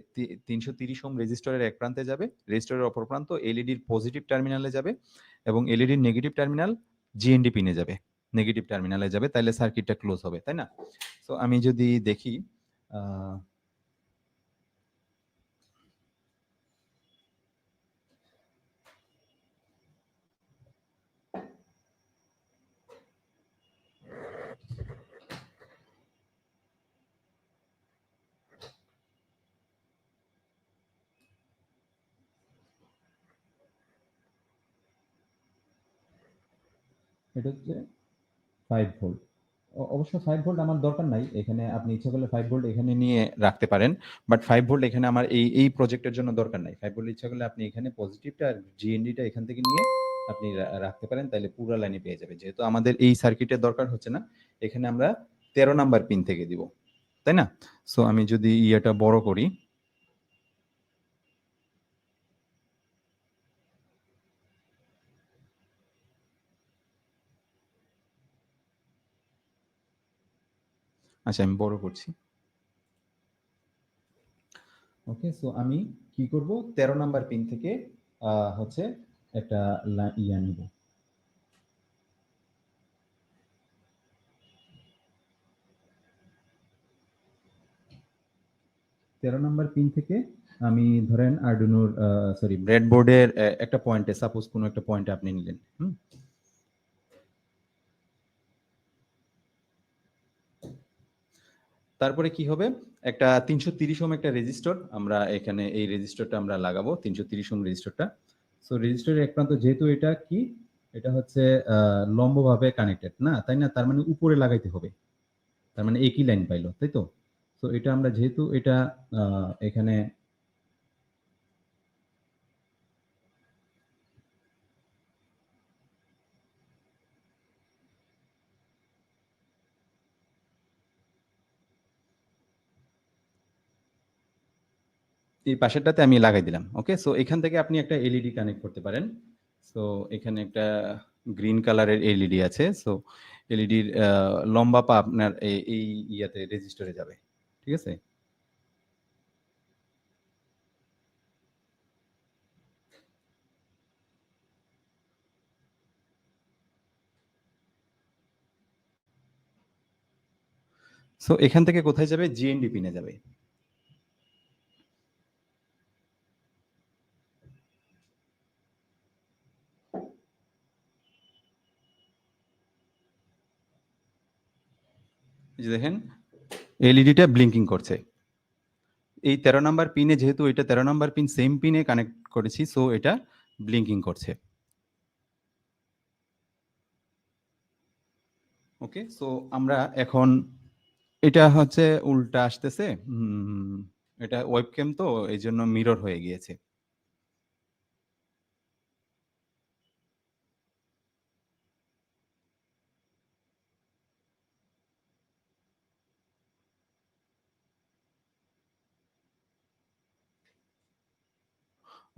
৩৩০ ওহম রেজিস্টরের এক প্রান্তে যাবে। রেজিস্টরের অপর প্রান্ত এলইডির পজিটিভ টার্মিনালে যাবে এবং এলইডির নেগেটিভ টার্মিনাল জিএনডি পিনে যাবে। নেগেটিভ টার্মিনালে যাবে। তাইলে সার্কিটটা ক্লোজ হবে, তাই না? সো আমি যদি দেখি আ এটা হচ্ছে 5 ভোল্ট। অবশ্য 5 ভোল্ট আমার দরকার নাই। এখানে আপনি ইচ্ছা করলে 5 ভোল্ট এখানে নিয়ে রাখতে পারেন। বাট 5 ভোল্ট এখানে আমার এই প্রজেক্টের জন্য দরকার নাই। 5 ভোল্ট ইচ্ছা করলে আপনি এখানে পজিটিভটা আর GND টা এখান থেকে নিয়ে আপনি রাখতে পারেন। তাইলে পুরা লাইনে পেয়ে যাবে। যেহেতু আমাদের এই সার্কিটের দরকার হচ্ছে না, এখানে আমরা 13 নাম্বার পিন থেকে দিব। তাই না? সো আমি যদি ইয়েটা বড় করি, আচ্ছা আমি বড় করছি। ওকে, সো আমি কি করব, 13 নাম্বার পিন থেকে হচ্ছে একটা ইয়া নিব। 13 নাম্বার পিন থেকে আমি ধরেন আরডুইনোর সরি ব্রেডবোর্ডের একটা পয়েন্টে, সাপোজ কোনো একটা পয়েন্টে আপনি নিলেন। তারপরে কি হবে, একটা 330 ওহম একটা রেজিস্টর, আমরা এখানে এই রেজিস্টরটা আমরা লাগাবো, 330 ওহম রেজিস্টরটা। সো রেজিস্টরের এক প্রান্ত, যেহেতু এটা কি, এটা হচ্ছে লম্বভাবে কানেক্টেড না, তাই না? তার মানে উপরে লাগাইতে হবে, তার মানে একই লাইন পাইলো, তাই তো? তো এটা আমরা যেহেতু এটা এখানে এই পাশেরটাতে আমি লাগাই দিলাম। ওকে, সো এখান থেকে আপনি একটা এলইডি কানেক্ট করতে পারেন। সো এখানে একটা গ্রিন কালারের এলইডি আছে। সো এলইডির লম্বা পা আপনার এই ইয়াতে রেজিস্টরে যাবে। ঠিক আছে? সো এখান থেকে কোথায় যাবে? জিএনডি পিনে যাবে। এই যে দেখেন এলইডিটা ব্লিঙ্কিং করছে। এই 13 নাম্বার পিনে, যেহেতু এটা 13 নাম্বার পিন সেম পিনে কানেক্ট করেছি, সো এটা ব্লিঙ্কিং করছে। ওকে, সো আমরা এখন, এটা হচ্ছে উল্টা আসতেছে। এটা ওয়েবক্যাম তো এই জন্য মিরর হয়ে গিয়েছে।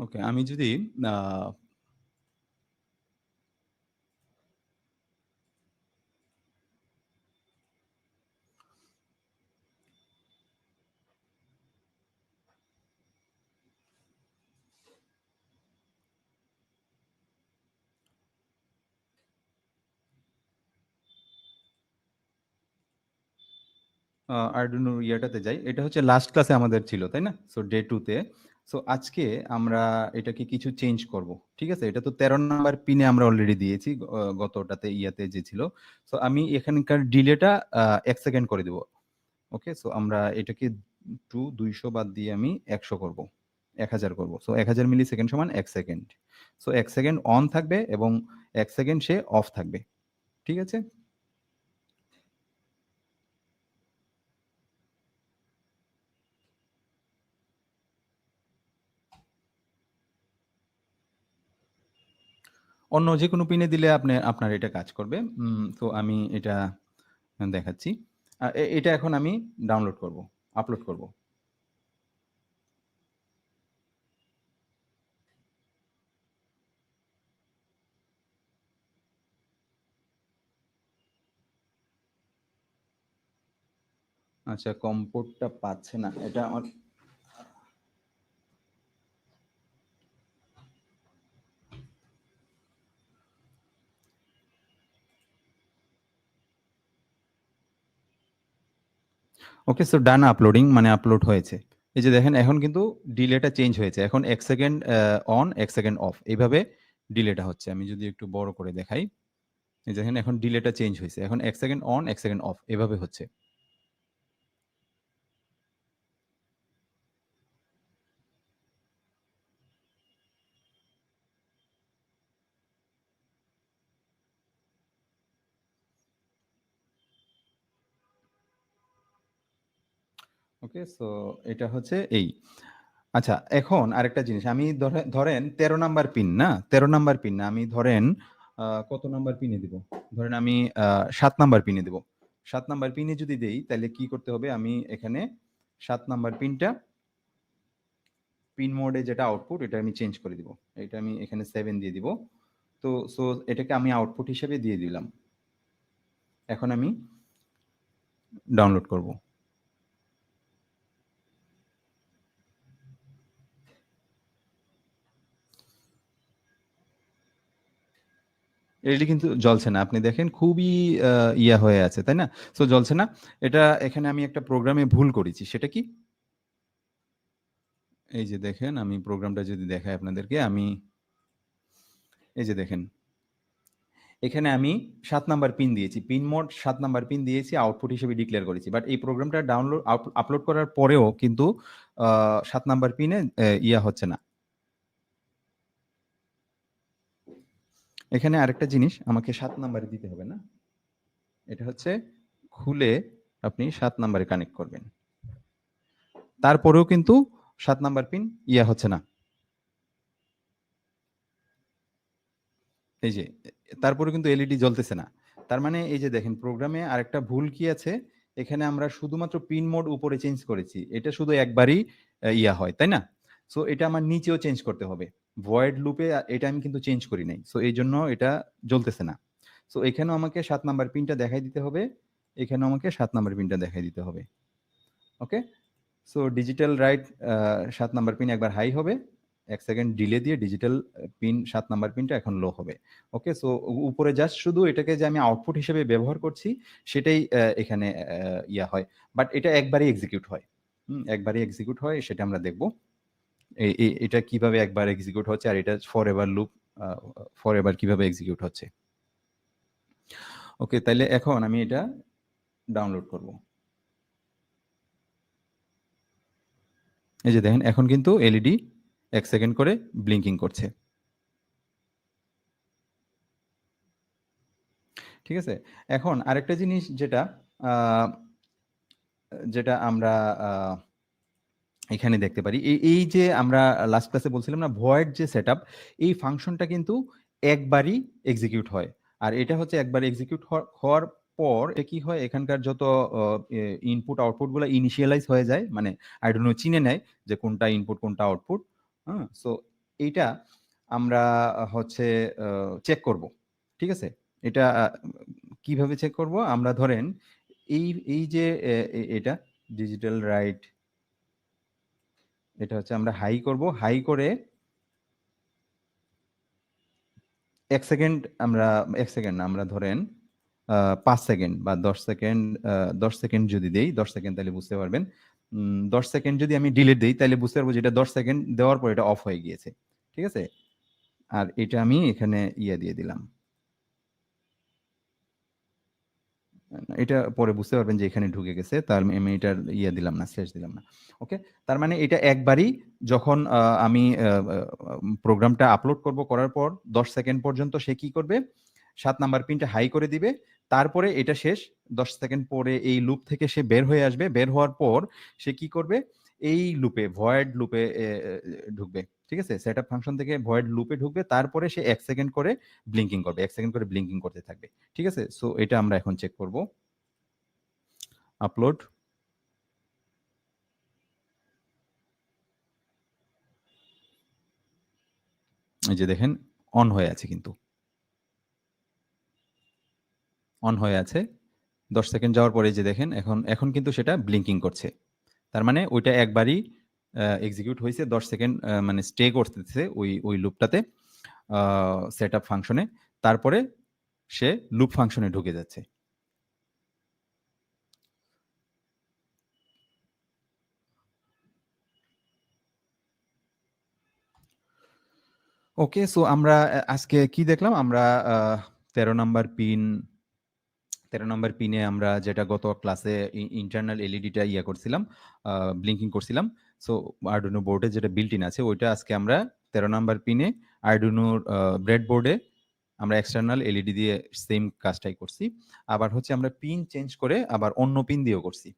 ওকে, আমি যদি আরডুইনো ইয়াটাতে যাই, এটা হচ্ছে লাস্ট ক্লাসে আমাদের ছিল, তাই না? সো ডে 2 তে। সো আজকে আমরা এটাকে কিছু চেঞ্জ করব। ঠিক আছে? এটা তো 13 নাম্বার পিনে আমরা অলরেডি দিয়েছি গতটাতে ইয়াতে যে ছিল। সো আমি এখানকার ডিলেটা 1 সেকেন্ড করে দিব। ওকে, সো আমরা এটাকে 200 বাদ দিয়ে আমি 100 করব। 1000 করব। সো 1000 মিলি সেকেন্ড সমান 1 সেকেন্ড। সো 1 সেকেন্ড অন থাকবে এবং 1 সেকেন্ড সে অফ থাকবে। ঠিক আছে? অন্য যেকোনো পিনে দিলে আপনার এটা কাজ করবে। তো আমি এটা দেখাচ্ছি। এটা এখন আমি ডাউনলোড করব, আপলোড করব। আচ্ছা, কম পোর্টটা পাচ্ছে না। এটা আমার, ওকে, সো ডান আপলোডিং, মানে আপলোড হয়েছে। এই যে দেখেন এখন কিন্তু ডিলেটা চেঞ্জ হয়েছে। এখন 1 সেকেন্ড অন, 1 সেকেন্ড অফ। এইভাবে ডিলেটা হচ্ছে। আমি যদি একটু বড় করে দেখাই, এই দেখেন এখন ডিলেটা চেঞ্জ হয়েছে। এখন 1 সেকেন্ড অন, 1 সেকেন্ড অফ, এভাবে হচ্ছে। ওকে, সো এটা হচ্ছে এই। আচ্ছা, এখন আরেকটা জিনিস আমি ধরেন 13 নাম্বার পিন না, 13 নাম্বার পিন না, আমি ধরেন কত নাম্বার পিনে দিব, ধরেন আমি 7 নাম্বার পিনে দিব। 7 নাম্বার পিনে যদি দেই তাহলে কি করতে হবে, আমি এখানে 7 নাম্বার পিনটা পিন মোডে যেটা আউটপুট এটা আমি চেঞ্জ করে দিব। এটা আমি এখানে 7 দিয়ে দিব। তো সো এটাকে আমি আউটপুট হিসেবে দিয়ে দিলাম। এখন আমি ডাউনলোড করব। এলইডি কিন্তু জ্বলছে না, আপনি দেখেন খুবই ইয়া হয়ে আছে, তাই না? সো জ্বলছে না। এটা এখানে আমি একটা প্রোগ্রামে ভুল করেছি, সেটা কি? এই যে দেখেন, আমি প্রোগ্রামটা যদি দেখাই আপনাদেরকে, আমি এই যে দেখেন, এখানে আমি 7 নাম্বার পিন দিয়েছি, পিন মোড 7 নাম্বার পিন দিয়েছি, আউটপুট হিসেবে ডিক্লেয়ার করেছি। বাট এই প্রোগ্রামটা ডাউনলোড আপলোড করার পরেও কিন্তু 7 নাম্বার পিনে ইয়া হচ্ছে না। এখানে আরেকটা জিনিস আমাকে 7 নাম্বারে দিতে হবে না, এটা হচ্ছে খুলে আপনি 7 নাম্বারে কানেক্ট করবেন। তারপরেও কিন্তু 7 নাম্বার পিন ইয়া হচ্ছে না। এই যে তারপরে কিন্তু এলইডি জ্বলতেছে না। তার মানে এই যে দেখেন প্রোগ্রামে আরেকটা ভুল কি আছে, এখানে আমরা শুধুমাত্র পিন মোড উপরে চেঞ্জ করেছি, এটা শুধু একবারই ইয়া হয়, তাই না? সো এটা আমার নিচেও চেঞ্জ করতে হবে। ভয়েড লুপে এটা আমি কিন্তু চেঞ্জ করি নাই, সো এই জন্য এটা জ্বলতেছে না। সো এখানেও আমাকে 7 নাম্বার পিনটা দেখাই দিতে হবে, এখানেও আমাকে 7 নাম্বার পিনটা দেখাই দিতে হবে। Okay, so digital write 7 number pin একবার হাই হবে, 1 সেকেন্ড ডিলে দিয়ে ডিজিটাল পিন 7 নাম্বার পিনটা এখন লো হবে। ওকে, সো উপরে জাস্ট শুধু এটাকে যে আমি আউটপুট হিসেবে ব্যবহার করছি সেটাই এখানে ইয়া হয়। বাট এটা একবারই এক্সিকিউট হয়। একবারই এক্সিকিউট হয়, সেটা আমরা দেখব। এটা কিভাবে একবার এক্সিকিউট হচ্ছে আর এটা ফরএভার লুপ ফরএভার কিভাবে এক্সিকিউট হচ্ছে। ওকে, তাইলে এখন আমি এটা ডাউনলোড করব। এই যে দেখেন এখন কিন্তু এলইডি 1 সেকেন্ড করে ব্লিঙ্কিং করছে। ঠিক আছে? এখন আরেকটা জিনিস যেটা আ যেটা আমরা আ এখানে দেখতে পারি। এই যে আমরা লাস্ট ক্লাসে বলছিলাম না ভয়েড যে সেটআপ, এই ফাংশনটা কিন্তু একবারই এক্সিকিউট হয়। আর এটা হচ্ছে একবার এক্সিকিউট হওয়ার পর কি হয়, এখানকার যত অ এ ইনপুট আউটপুট গুলা ইনিশিয়ালাইজ হয়ে যায়। মানে Arduino চিনে নেয় যে কোনটা ইনপুট কোনটা আউটপুট। হ্যাঁ? সো এইটা আমরা হচ্ছে আ চেক করব। ঠিক আছে? এটা কিভাবে চেক করব? আমরা ধরেন এই এই যে এটা ডিজিটাল রাইট, এটা হচ্ছে আমরা হাই করব। হাই করে ১ সেকেন্ড আমরা ১ সেকেন্ড না, আমরা ধরেন ৫ সেকেন্ড বা ১০ সেকেন্ড ১০ সেকেন্ড যদি দেই, ১০ সেকেন্ড তাহলে বুঝতে পারবেন। ১০ সেকেন্ড যদি আমি ডিলে দেই তাহলে বুঝতে পারবো যে এটা ১০ সেকেন্ড দেওয়ার পর এটা অফ হয়ে গিয়েছে। ঠিক আছে? আর এটা আমি এখানে ইয়া দিয়ে দিলাম। এটা পরে বুঝতে পারবেন যে এখানে ঢুকে গেছে। তার আমি এটার ইয়া দিলাম না, স্ল্যাশ দিলাম না। ওকে? তার মানে এটা একবারই যখন আমি প্রোগ্রামটা আপলোড করব, করার পর ১০ সেকেন্ড পর্যন্ত সে কি করবে? ৭ নাম্বার পিনটা হাই করে দিবে। তারপরে এটা শেষ। ১০ সেকেন্ড পরে এই লুপ থেকে সে বের হয়ে আসবে। বের হওয়ার পর সে কি করবে? এই লুপে ভয়েড লুপে ঢুকবে। ঠিক আছে? সেটআপ ফাংশন থেকে ভয়েড লুপে ঢুকবে। তারপরে সে ১ সেকেন্ড করে ব্লিংকিং করবে। ১ সেকেন্ড করে ব্লিংকিং করতে থাকবে। ঠিক আছে? সো এটা আমরা এখন চেক করব। আপলোড। এই যে দেখেন অন হয়ে আছে কিন্তু। অন হয়ে আছে। ১০ সেকেন্ড যাওয়ার পরে এই যে দেখেন এখন এখন কিন্তু সেটা ব্লিংকিং করছে। তার মানে ওইটা একবারই এক্সিকিউট হইছে ১০ সেকেন্ড মানে স্টে করতেছে ওই লুপটাতে আ সেটআপ ফাংশনে। তারপরে সে লুপ ফাংশনে ঢুকে যাচ্ছে। ওকে, সো আমরা আজকে কি দেখলাম? আমরা আ ১৩ নাম্বার পিন ১৩ নম্বর পিনে আমরা যেটা গত ক্লাসে ইন্টারনাল এলইডিটা ইয়া করছিলাম, আ ব্লিংকিং করছিলাম। সো Arduino বোর্ডে যেটা built in আছে ওইটা আজকে আমরা ১৩ নাম্বার পিনে Arduino ব্রেডবোর্ডে আমরা এক্সটার্নাল এলইডি দিয়ে সেম কাজটাই করছি। আবার হচ্ছে আমরা পিন চেঞ্জ করে আবার অন্য পিন দিয়েও করছি।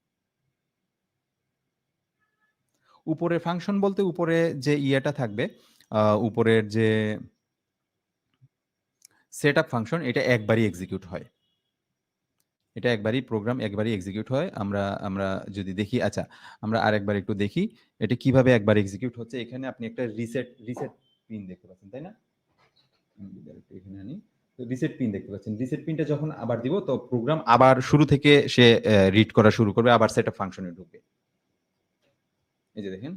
উপরে ফাংশন বলতে উপরে যে ইয়েটা থাকবে, উপরের যে সেটআপ ফাংশন, এটা একবারই এক্সিকিউট হয়। এটা একবারই প্রোগ্রাম একবারই এক্সিকিউট হয়। আমরা আমরা যদি দেখি, আচ্ছা, আমরা আরেকবার একটু দেখি এটা কিভাবে একবার এক্সিকিউট হচ্ছে। এখানে আপনি একটা রিসেট পিন দেখতে পাচ্ছেন, তাই না? আমি যদি আরেকটু এখানে আনি, তো রিসেট পিন দেখতে পাচ্ছেন। রিসেট পিনটা যখন আবার দিব, তো প্রোগ্রাম আবার শুরু থেকে সে রিড করা শুরু করবে, আবার সেটআপ ফাংশনে ঢুকবে। এই যে দেখেন,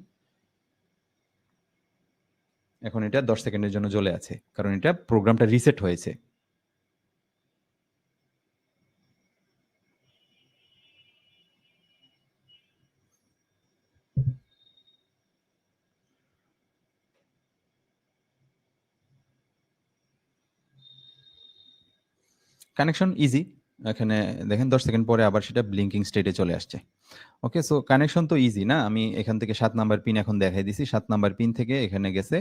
এখন এটা 10 সেকেন্ডের জন্য জ্বলে আছে, কারণ এটা প্রোগ্রামটা রিসেট হয়েছে। Connection easy. এখানে দেখেন 10 সেকেন্ড পরে আবার সেটা ব্লিঙ্কিং স্টেটে চলে আসছে। ওকে, সো কানেকশন তো ইজি না? আমি এখান থেকে 7 নাম্বার পিন এখন দেখাই দিছি। 7 নাম্বার পিন থেকে এখানে গেছে,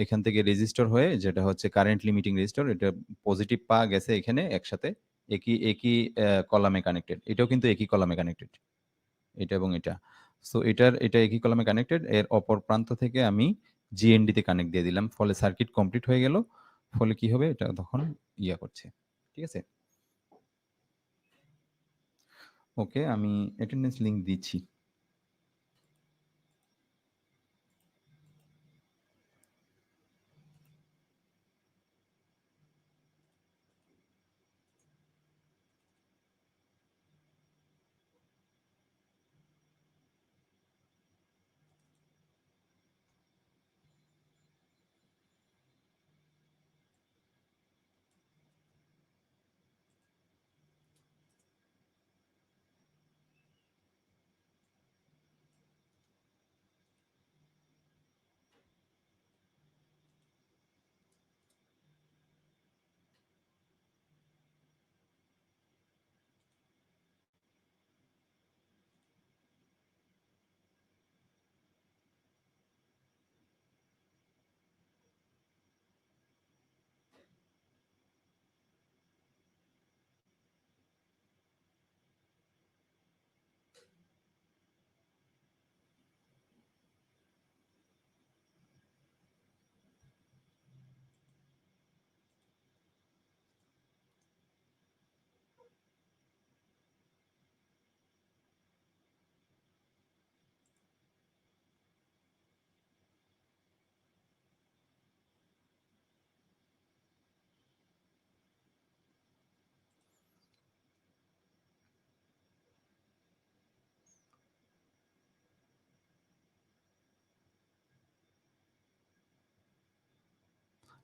এখান থেকে রেজিস্টার হয়ে, যেটা হচ্ছে কারেন্ট লিমিটিং রেজিস্টার, এটা পজিটিভ পা গেছে এখানে একসাথে, একই কলামে কানেক্টেড। এটাও কিন্তু একই কলামে কানেক্টেড, এটা এবং এটা। সো এটা একই কলামে কানেক্টেড। এর অপর প্রান্ত থেকে আমি জিএনডি তে কানেক্ট দিয়ে দিলাম। ফলে সার্কিট কমপ্লিট হয়ে গেল। ফলে কি হবে? এটা তখন ইয়া করছে। ঠিক আছে? ওকে, আমি অ্যাটেন্ডেন্স লিংক দিচ্ছি।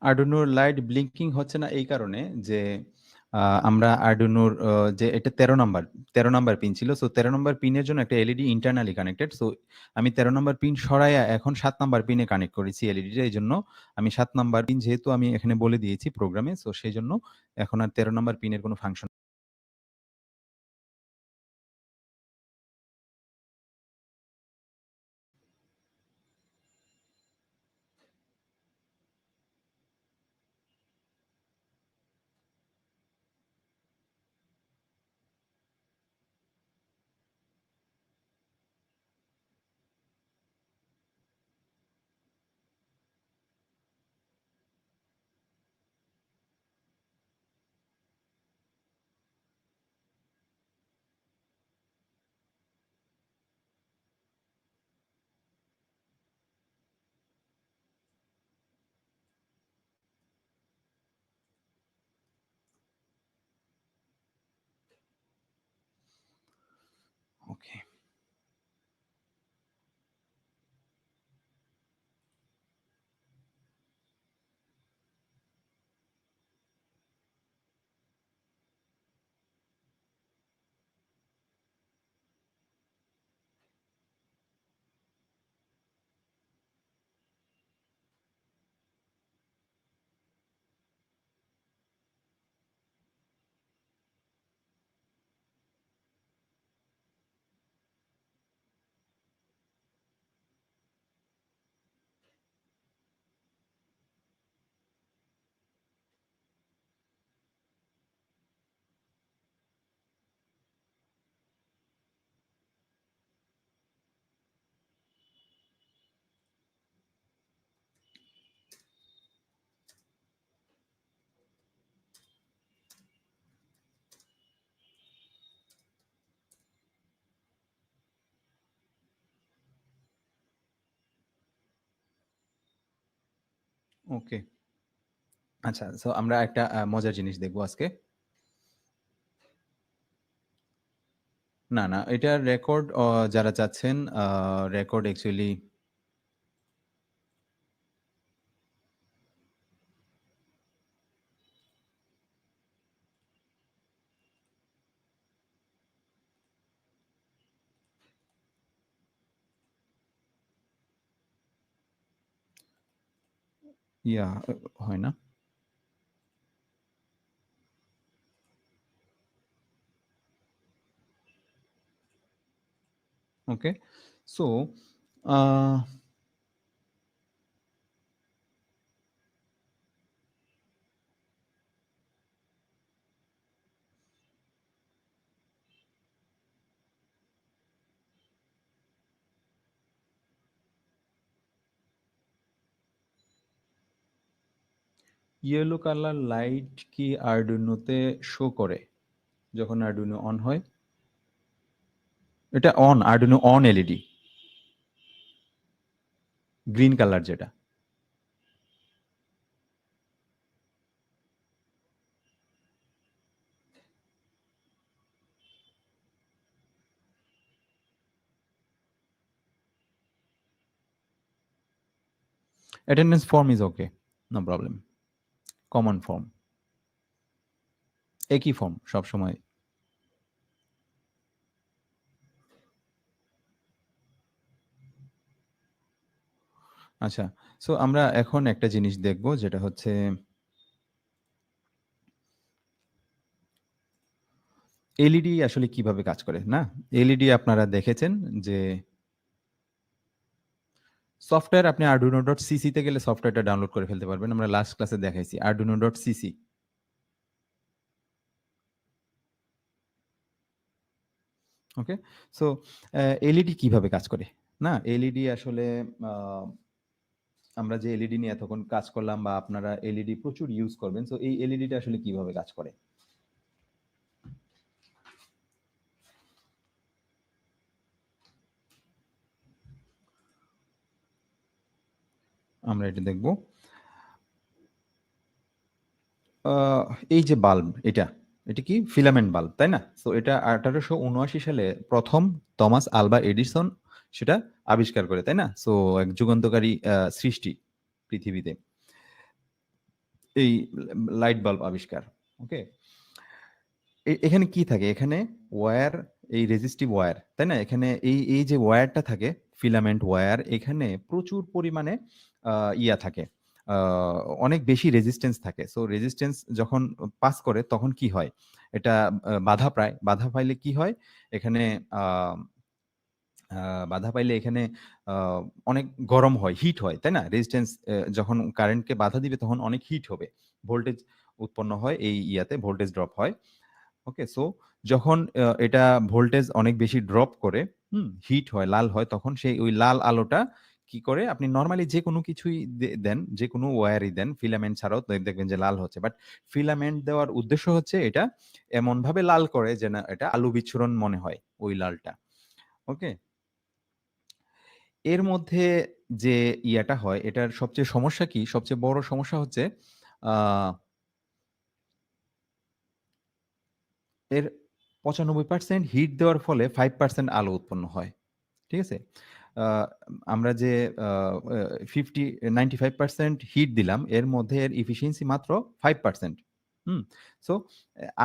আর্ডুইনোর লাইট ব্লিঙ্কিং হচ্ছে না এই কারণে যে আমরা আর্ডুইনোর যে এটা 13 নাম্বার পিন ছিল। সো 13 নাম্বার পিনের জন্য একটা এলইডি ইন্টারনালি কানেক্টেড। সো আমি 13 নাম্বার পিন সরাইয়া এখন 7 নাম্বার পিনে কানেক্ট করেছি এলইডিটা। এইজন্য আমি 7 নাম্বার পিন, যেহেতু আমি এখানে বলে দিয়েছি প্রোগ্রামে, সো সেইজন্য এখন আর 13 নাম্বার পিনের কোনো ফাংশন ওকে। আচ্ছা, সো আমরা একটা মজার জিনিস দেখবো আজকে। না, না, এটার রেকর্ড যারা চাচ্ছেন রেকর্ড অ্যাকচুয়ালি ইয়া হয় না। Okay. So a yellow colour light কি আরডুইনোতে শো করে যখন আরডুইনো অন হয়? এটা on, Arduino on LED. Green colour যেটা। Attendance form is okay, no problem. Common form, একই ফর্ম সবসময়। আচ্ছা, সো আমরা এখন একটা জিনিস দেখব যেটা হচ্ছে এলইডি আসলে কিভাবে কাজ করে, না? এলইডি আপনারা দেখেছেন যে সফটওয়্যার আপনি arduino.cc তে গেলে সফটওয়্যারটা ডাউনলোড করে ফেলতে পারবেন। আমরা লাস্ট ক্লাসে দেখাইছি arduino.cc। ওকে? সো এলইডি কিভাবে কাজ করে? না? এলইডি আসলে আ আমরা যে এলইডি নিয়ে এতক্ষণ কাজ করলাম বা আপনারা এলইডি প্রচুর ইউজ করবেন। সো এই এলইডিটা আসলে কিভাবে কাজ করে? আমরা এটা দেখব। আ এই যে বাল্ব এটা কি? ফিলামেন্ট বাল্ব, তাই না? সো এটা 1879 সালে ১ম থমাস আলভা এডিসন সেটা আবিষ্কার করে, তাই না? সো এক যুগান্তকারী সৃষ্টি পৃথিবীতে। এই লাইট বাল্ব আবিষ্কার। ওকে? এখানে কি থাকে? এখানে ওয়্যার, এই রেজিস্টিভ ওয়্যার, তাই না? এখানে এই যে ওয়্যারটা থাকে, ফিলামেন্ট ওয়্যার, এখানে প্রচুর পরিমাণে আ ইয়া থাকে। আ অনেক বেশি রেজিস্ট্যান্স থাকে। সো রেজিস্ট্যান্স যখন পাস করে তখন কি হয়? এটা বাধা পায়। বাধা পাইলে কি হয়? এখানে আ আ বাধা পাইলে এখানে আ অনেক গরম হয়, হিট হয়, তাই না? রেজিস্ট্যান্স যখন কারেন্টকে বাধা দিবে তখন অনেক হিট হবে। ভোল্টেজ উৎপন্ন হয় এই ইয়াতে, ভোল্টেজ ড্রপ হয়। ওকে? সো যখন এটা ভোল্টেজ অনেক বেশি ড্রপ করে, হুম? হিট হয়, লাল হয়, তখন সেই ওই লাল আলোটা কি করে? আপনি নরমালি যেকোনো কিছুই দেন, যেকোনো ওয়্যারই দেন, ফিলামেন্ট ছাড়াও দেখবেন যে লাল হচ্ছে। বাট ফিলামেন্ট দেওয়ার উদ্দেশ্য হচ্ছে এটা এমনভাবে লাল করে যে না এটা আলু বিচ্ছুরণ মনে হয় ওই লালটা। ওকে? এর মধ্যে যে ইয়াটা হয় এটার সবচেয়ে সমস্যা কি? সবচেয়ে বড় সমস্যা হচ্ছে আ এর ৯৫% হিট দেওয়ার ফলে 5% আলো উৎপন্ন হয়। ঠিক আছে? আ আমরা যে আ আ 95% হিট দিলাম, এর মধ্যে এর এফিশিয়েন্সি মাত্র 5%। হুম? সো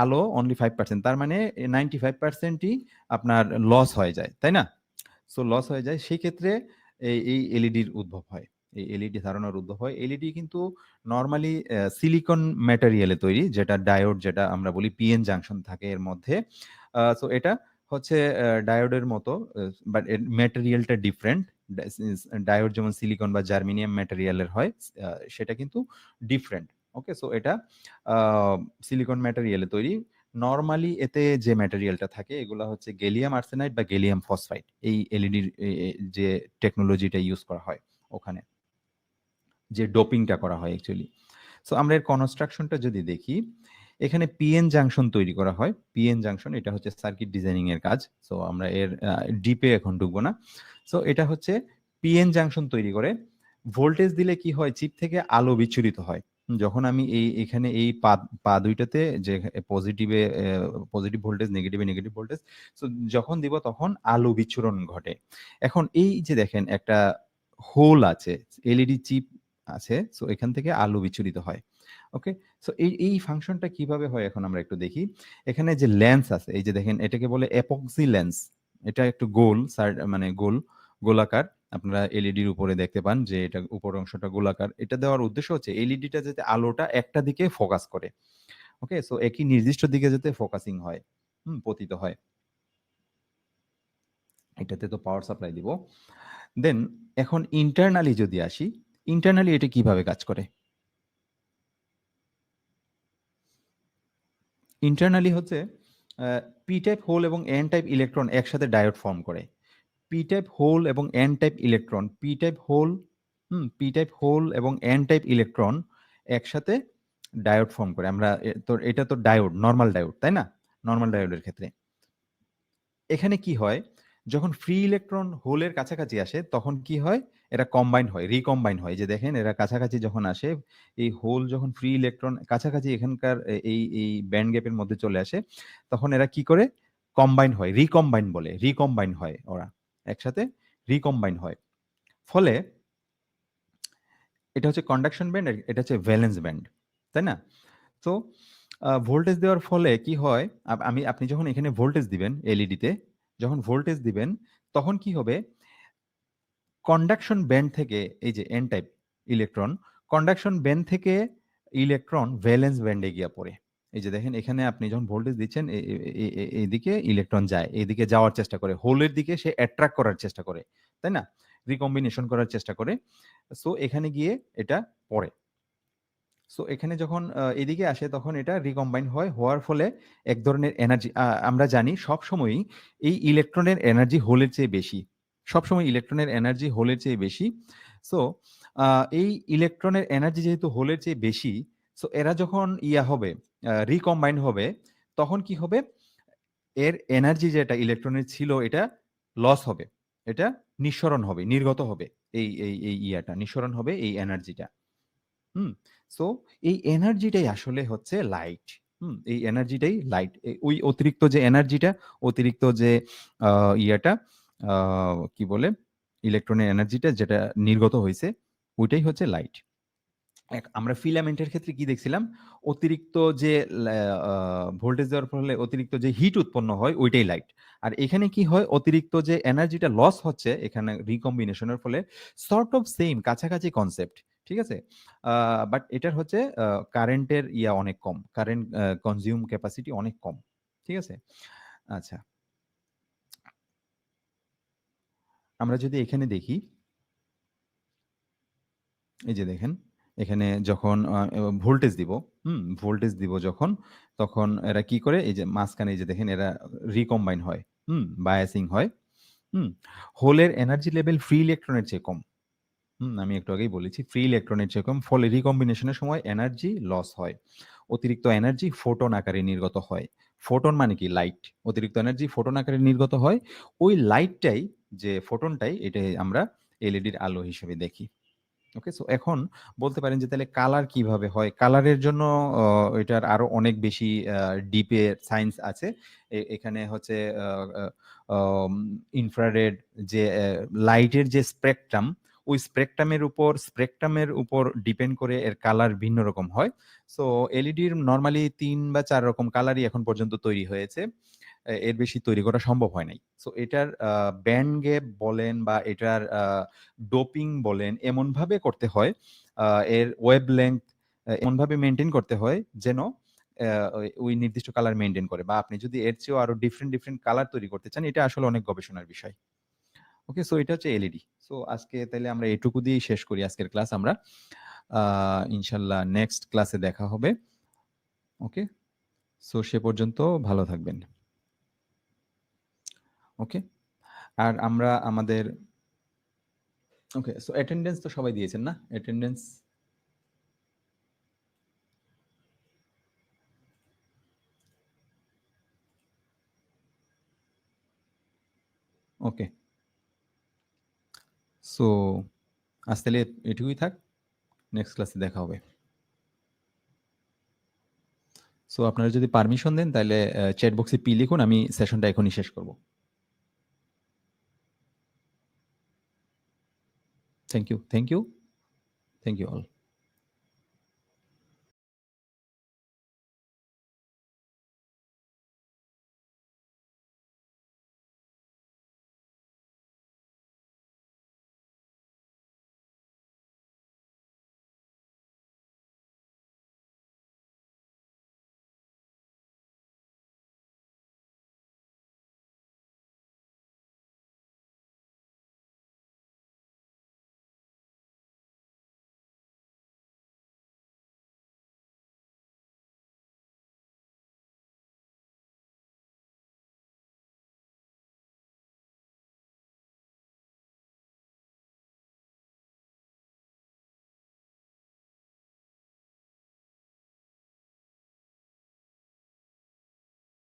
আলো অনলি 5%, তার মানে 95% ই আপনার লস হয়ে যায়। তাই না? সো লস হয়ে যায়। সেক্ষেত্রে এই এলইডির উদ্ভব হয়। এই এলইডি ধারণার উদ্ভব হয়। এলইডি কিন্তু নরমালি সিলিকন ম্যাটেরিয়ালে তৈরি, যেটা ডায়োড যেটা আমরা বলি পিএন জাংশন থাকে এর মধ্যে। সো এটা হচ্ছে ডায়োডের মতো, বাট এর ম্যাটেরিয়ালটা ডিফারেন্ট। ডায়োড যেমন সিলিকন বা জার্মেনিয়াম ম্যাটেরিয়ালের হয়, সেটা কিন্তু ডিফারেন্ট। ওকে? সো এটা আ সিলিকন ম্যাটেরিয়ালে তৈরি। নরমালি এতে যে ম্যাটেরিয়ালটা থাকে এগুলা হচ্ছে গ্যালিয়াম আর্সেনাইড বা গ্যালিয়াম ফসফাইড। এই এলইডির যে টেকনোলজিটা ইউজ করা হয় ওখানে। যে ডোপিংটা করা হয় অ্যাকচুয়ালি। সো আমরা এর কনস্ট্রাকশনটা যদি দেখি, এখানে পিএন জাংশন তৈরি করা হয়। পিএন জাংশন এটা হচ্ছে সার্কিট ডিজাইনিং এর কাজ। সো আমরা এর ডিপে এখন ঢুকবো না। সো এটা হচ্ছে পিএন জাংশন তৈরি করে। ভোল্টেজ দিলে কি হয়, চিপ থেকে আলো বিচ্ছুরিত হয়। যখন আমি এখানে এই পা দুইটাতে যে পজিটিভে পজিটিভ ভোল্টেজ, নেগেটিভে নেগেটিভ ভোল্টেজ, সো যখন দিব তখন আলো বিচ্ছুরণ ঘটে। এখন এই যে দেখেন একটা হোল আছে, এলইডি চিপ আছে, সো এখান থেকে আলো বিচ্ছুরিত হয়। ওকে? সো এই ফাংশনটা কিভাবে হয় এখন আমরা একটু দেখি। এখানে যে লেন্স আছে, এই যে দেখেন এটাকে বলে এপক্সি লেন্স। এটা একটু গোল মানে গোলাকার। আপনারা এলইডির উপরে দেখতে পান যে এটা উপরের অংশটা গোলাকার। এটা দেওয়ার উদ্দেশ্য হচ্ছে এলইডিটা যাতে আলোটা একটা দিকে ফোকাস করে। ওকে? সো একই নির্দিষ্ট দিকে যাতে ফোকাসিং হয়। পতিত হয়। এটাতে তো পাওয়ার সাপ্লাই দিব। দেন এখন ইন্টারনালি যদি আসি, ইন্টারনালি এটা কিভাবে কাজ করে? ইন্টারনালি হচ্ছে পি টাইপ হোল এবং এন টাইপ ইলেকট্রন একসাথে ডায়োড ফর্ম করে। পি টাইপ হোল এবং N type electron, P type hole এবং এন টাইপ ইলেকট্রন একসাথে ডায়োড ফর্ম করে। আমরা তো এটা তো ডায়োড, নরমাল ডায়োড, তাই না? নরমাল ডায়োডের ক্ষেত্রে। এখানে কি হয়? যখন ফ্রি ইলেকট্রন হোলের কাছাকাছি আসে তখন কি হয়? এরা কম্বাইন হয়, রিকম্বাইন হয়। এই যে দেখেন এরা কাছাকাছি যখন আসে, এই হোল যখন ফ্রি ইলেকট্রন কাছাকাছি এখানকার এই ব্যান্ড গ্যাপের মধ্যে চলে আসে, তখন এরা কি করে? কম্বাইন হয়, রিকম্বাইন বলে। রিকম্বাইন হয় ওরা। একসাথে রিকম্বাইন হয়। ফলে এটা হচ্ছে কন্ডাকশন ব্যান্ড, আর এটা হচ্ছে ভ্যালেন্স ব্যান্ড। তাই না? তো ভোল্টেজ দেওয়ার ফলে কি হয়? আপনি যখন এখানে ভোল্টেজ দিবেন এলইডিতে, যখন ভোল্টেজ দিবেন তখন কি হবে? কন্ডাকশন ব্যান্ড থেকে এই যে N type electron, conduction band থেকে ইলেকট্রন ভ্যালেন্স ব্যান্ডে গিয়ে পড়ে। এই যে দেখেন এখানে আপনি যখন ভোল্টেজ দিচ্ছেন এইদিকে ইলেকট্রন যায়, এইদিকে যাওয়ার চেষ্টা করে, হোলের দিকে সে অ্যাট্রাক্ট করার চেষ্টা করে, তাই না? রিকম্বিনেশন করার চেষ্টা করে। সো এখানে গিয়ে এটা পড়ে। সো এখানে যখন এদিকে আসে তখন এটা রিকম্বাইন হয়। হওয়ার ফলে এক ধরনের এনার্জি, আমরা জানি সবসময়ই এই ইলেকট্রনের এনার্জি হোলের চেয়ে বেশি। সবসময় ইলেকট্রনের এনার্জি হোলের চেয়ে বেশি। সো এই ইলেকট্রনের এনার্জি যেহেতু হোলের চেয়ে বেশি, সো এরা যখন হবে, রিকম্বাইন হবে, তখন কি হবে? এর এনার্জি যেটা ইলেকট্রনের ছিল এটা লস হবে। এটা নিঃসরণ হবে, নির্গত হবে। এই নিঃসরণ হবে এই এনার্জিটা। হুম? সো এই এনার্জিটাই আসলে হচ্ছে লাইট। এই এনার্জিটাই লাইট। ওই অতিরিক্ত যে এনার্জিটা, অতিরিক্ত যে আ ইয়াটা আ কি বলে? ইলেকট্রনের এনার্জিটা যেটা নির্গত হইছে, ওইটাই হচ্ছে লাইট। আমরা ফিলামেন্টের ক্ষেত্রে কি দেখছিলাম? অতিরিক্ত যে ল্যা আ ভোল্টেজ দেওয়ার ফলে অতিরিক্ত যে হিট উৎপন্ন হয় ওইটাই লাইট। আর এখানে কি হয়? অতিরিক্ত যে এনার্জিটা লস হচ্ছে এখানে রিকম্বিনেশন এর ফলে সর্ট অফ সেইম, কাছাকাছি কনসেপ্ট। ঠিক আছে? আ বাট এটার হচ্ছে কারেন্টের অনেক কম। কারেন্ট কনজিউম ক্যাপাসিটি অনেক কম। ঠিক আছে? আচ্ছা। আমরা যদি এখানে দেখি, এই যে দেখেন, এখানে যখন ভোল্টেজ দিব, ভোল্টেজ দিব যখন, তখন এরা কি করে? এই যে মাঝখানে এই যে দেখেন এরা রিকম্বাইন হয়, বায়াসিং হয়, হুম? হোলের এনার্জি লেভেল ফ্রি ইলেকট্রনের চেয়ে কম। আমি একটু আগেই বলেছি ফ্রি ইলেকট্রনের চেয়ে কম। ফলে রিকম্বিনেশনের সময় এনার্জি লস হয়। অতিরিক্ত এনার্জি ফোটন আকারে নির্গত হয়। ফোটন মানে কি? লাইট। অতিরিক্ত এনার্জি ফোটন আকারে নির্গত হয়। ওই লাইটটাই, যে ফোটনটাই, এটাই আমরা এলইডির আলো হিসেবে দেখি। ওকে? সো এখন বলতে পারেন যে তাহলে কালার কিভাবে হয়? কালারের জন্য অ এটার আরো অনেক বেশি ডিপে সায়েন্স আছে। এখানে হচ্ছে আ আ আম ইনফ্রারেড যে লাইটের যে স্পেকট্রাম, ওই স্পেকট্রামের উপর ডিপেন্ড করে এর কালার ভিন্ন রকম হয়। সো এলইডির নরমালি ৩ বা ৪ রকম কালারই এখন পর্যন্ত তৈরি হয়েছে। এর বেশি তৈরি করা সম্ভব হয় নাই। সো এটার ব্যান্ড গ্যাপ বলেন বা এটার ডোপিং বলেন, এমনভাবে করতে হয়, আ এর ওয়েভলেংথ এমনভাবে মেইনটেইন করতে হয় যেন ওই নির্দিষ্ট কালার মেইনটেইন করে। বা আপনি যদি এর চেয়েও আরো ডিফারেন্ট কালার তৈরি করতে চান, এটা আসলে অনেক গবেষণার বিষয়। ওকে? সো এটা হচ্ছে এলইডি। সো আজকে তাইলে আমরা এটুকু দিয়েই শেষ করি আজকের ক্লাস আমরা। আ ইনশাআল্লাহ নেক্সট ক্লাসে দেখা হবে। ওকে? সো সে পর্যন্ত ভালো থাকবেন। ওকে? আর আমরা আমাদের ওকে, সো অ্যাটেন্ডেন্স তো সবাই দিয়েছেন না? অ্যাটেন্ডেন্স ওকে। সো আজ তাহলে এটুকুই থাক, নেক্সট ক্লাসে দেখা হবে। সো আপনারা যদি পারমিশন দেন তাহলে চ্যাট বক্সে পি লিখুন, আমি সেশনটা এখনই শেষ করব। Thank you, thank you, thank you all.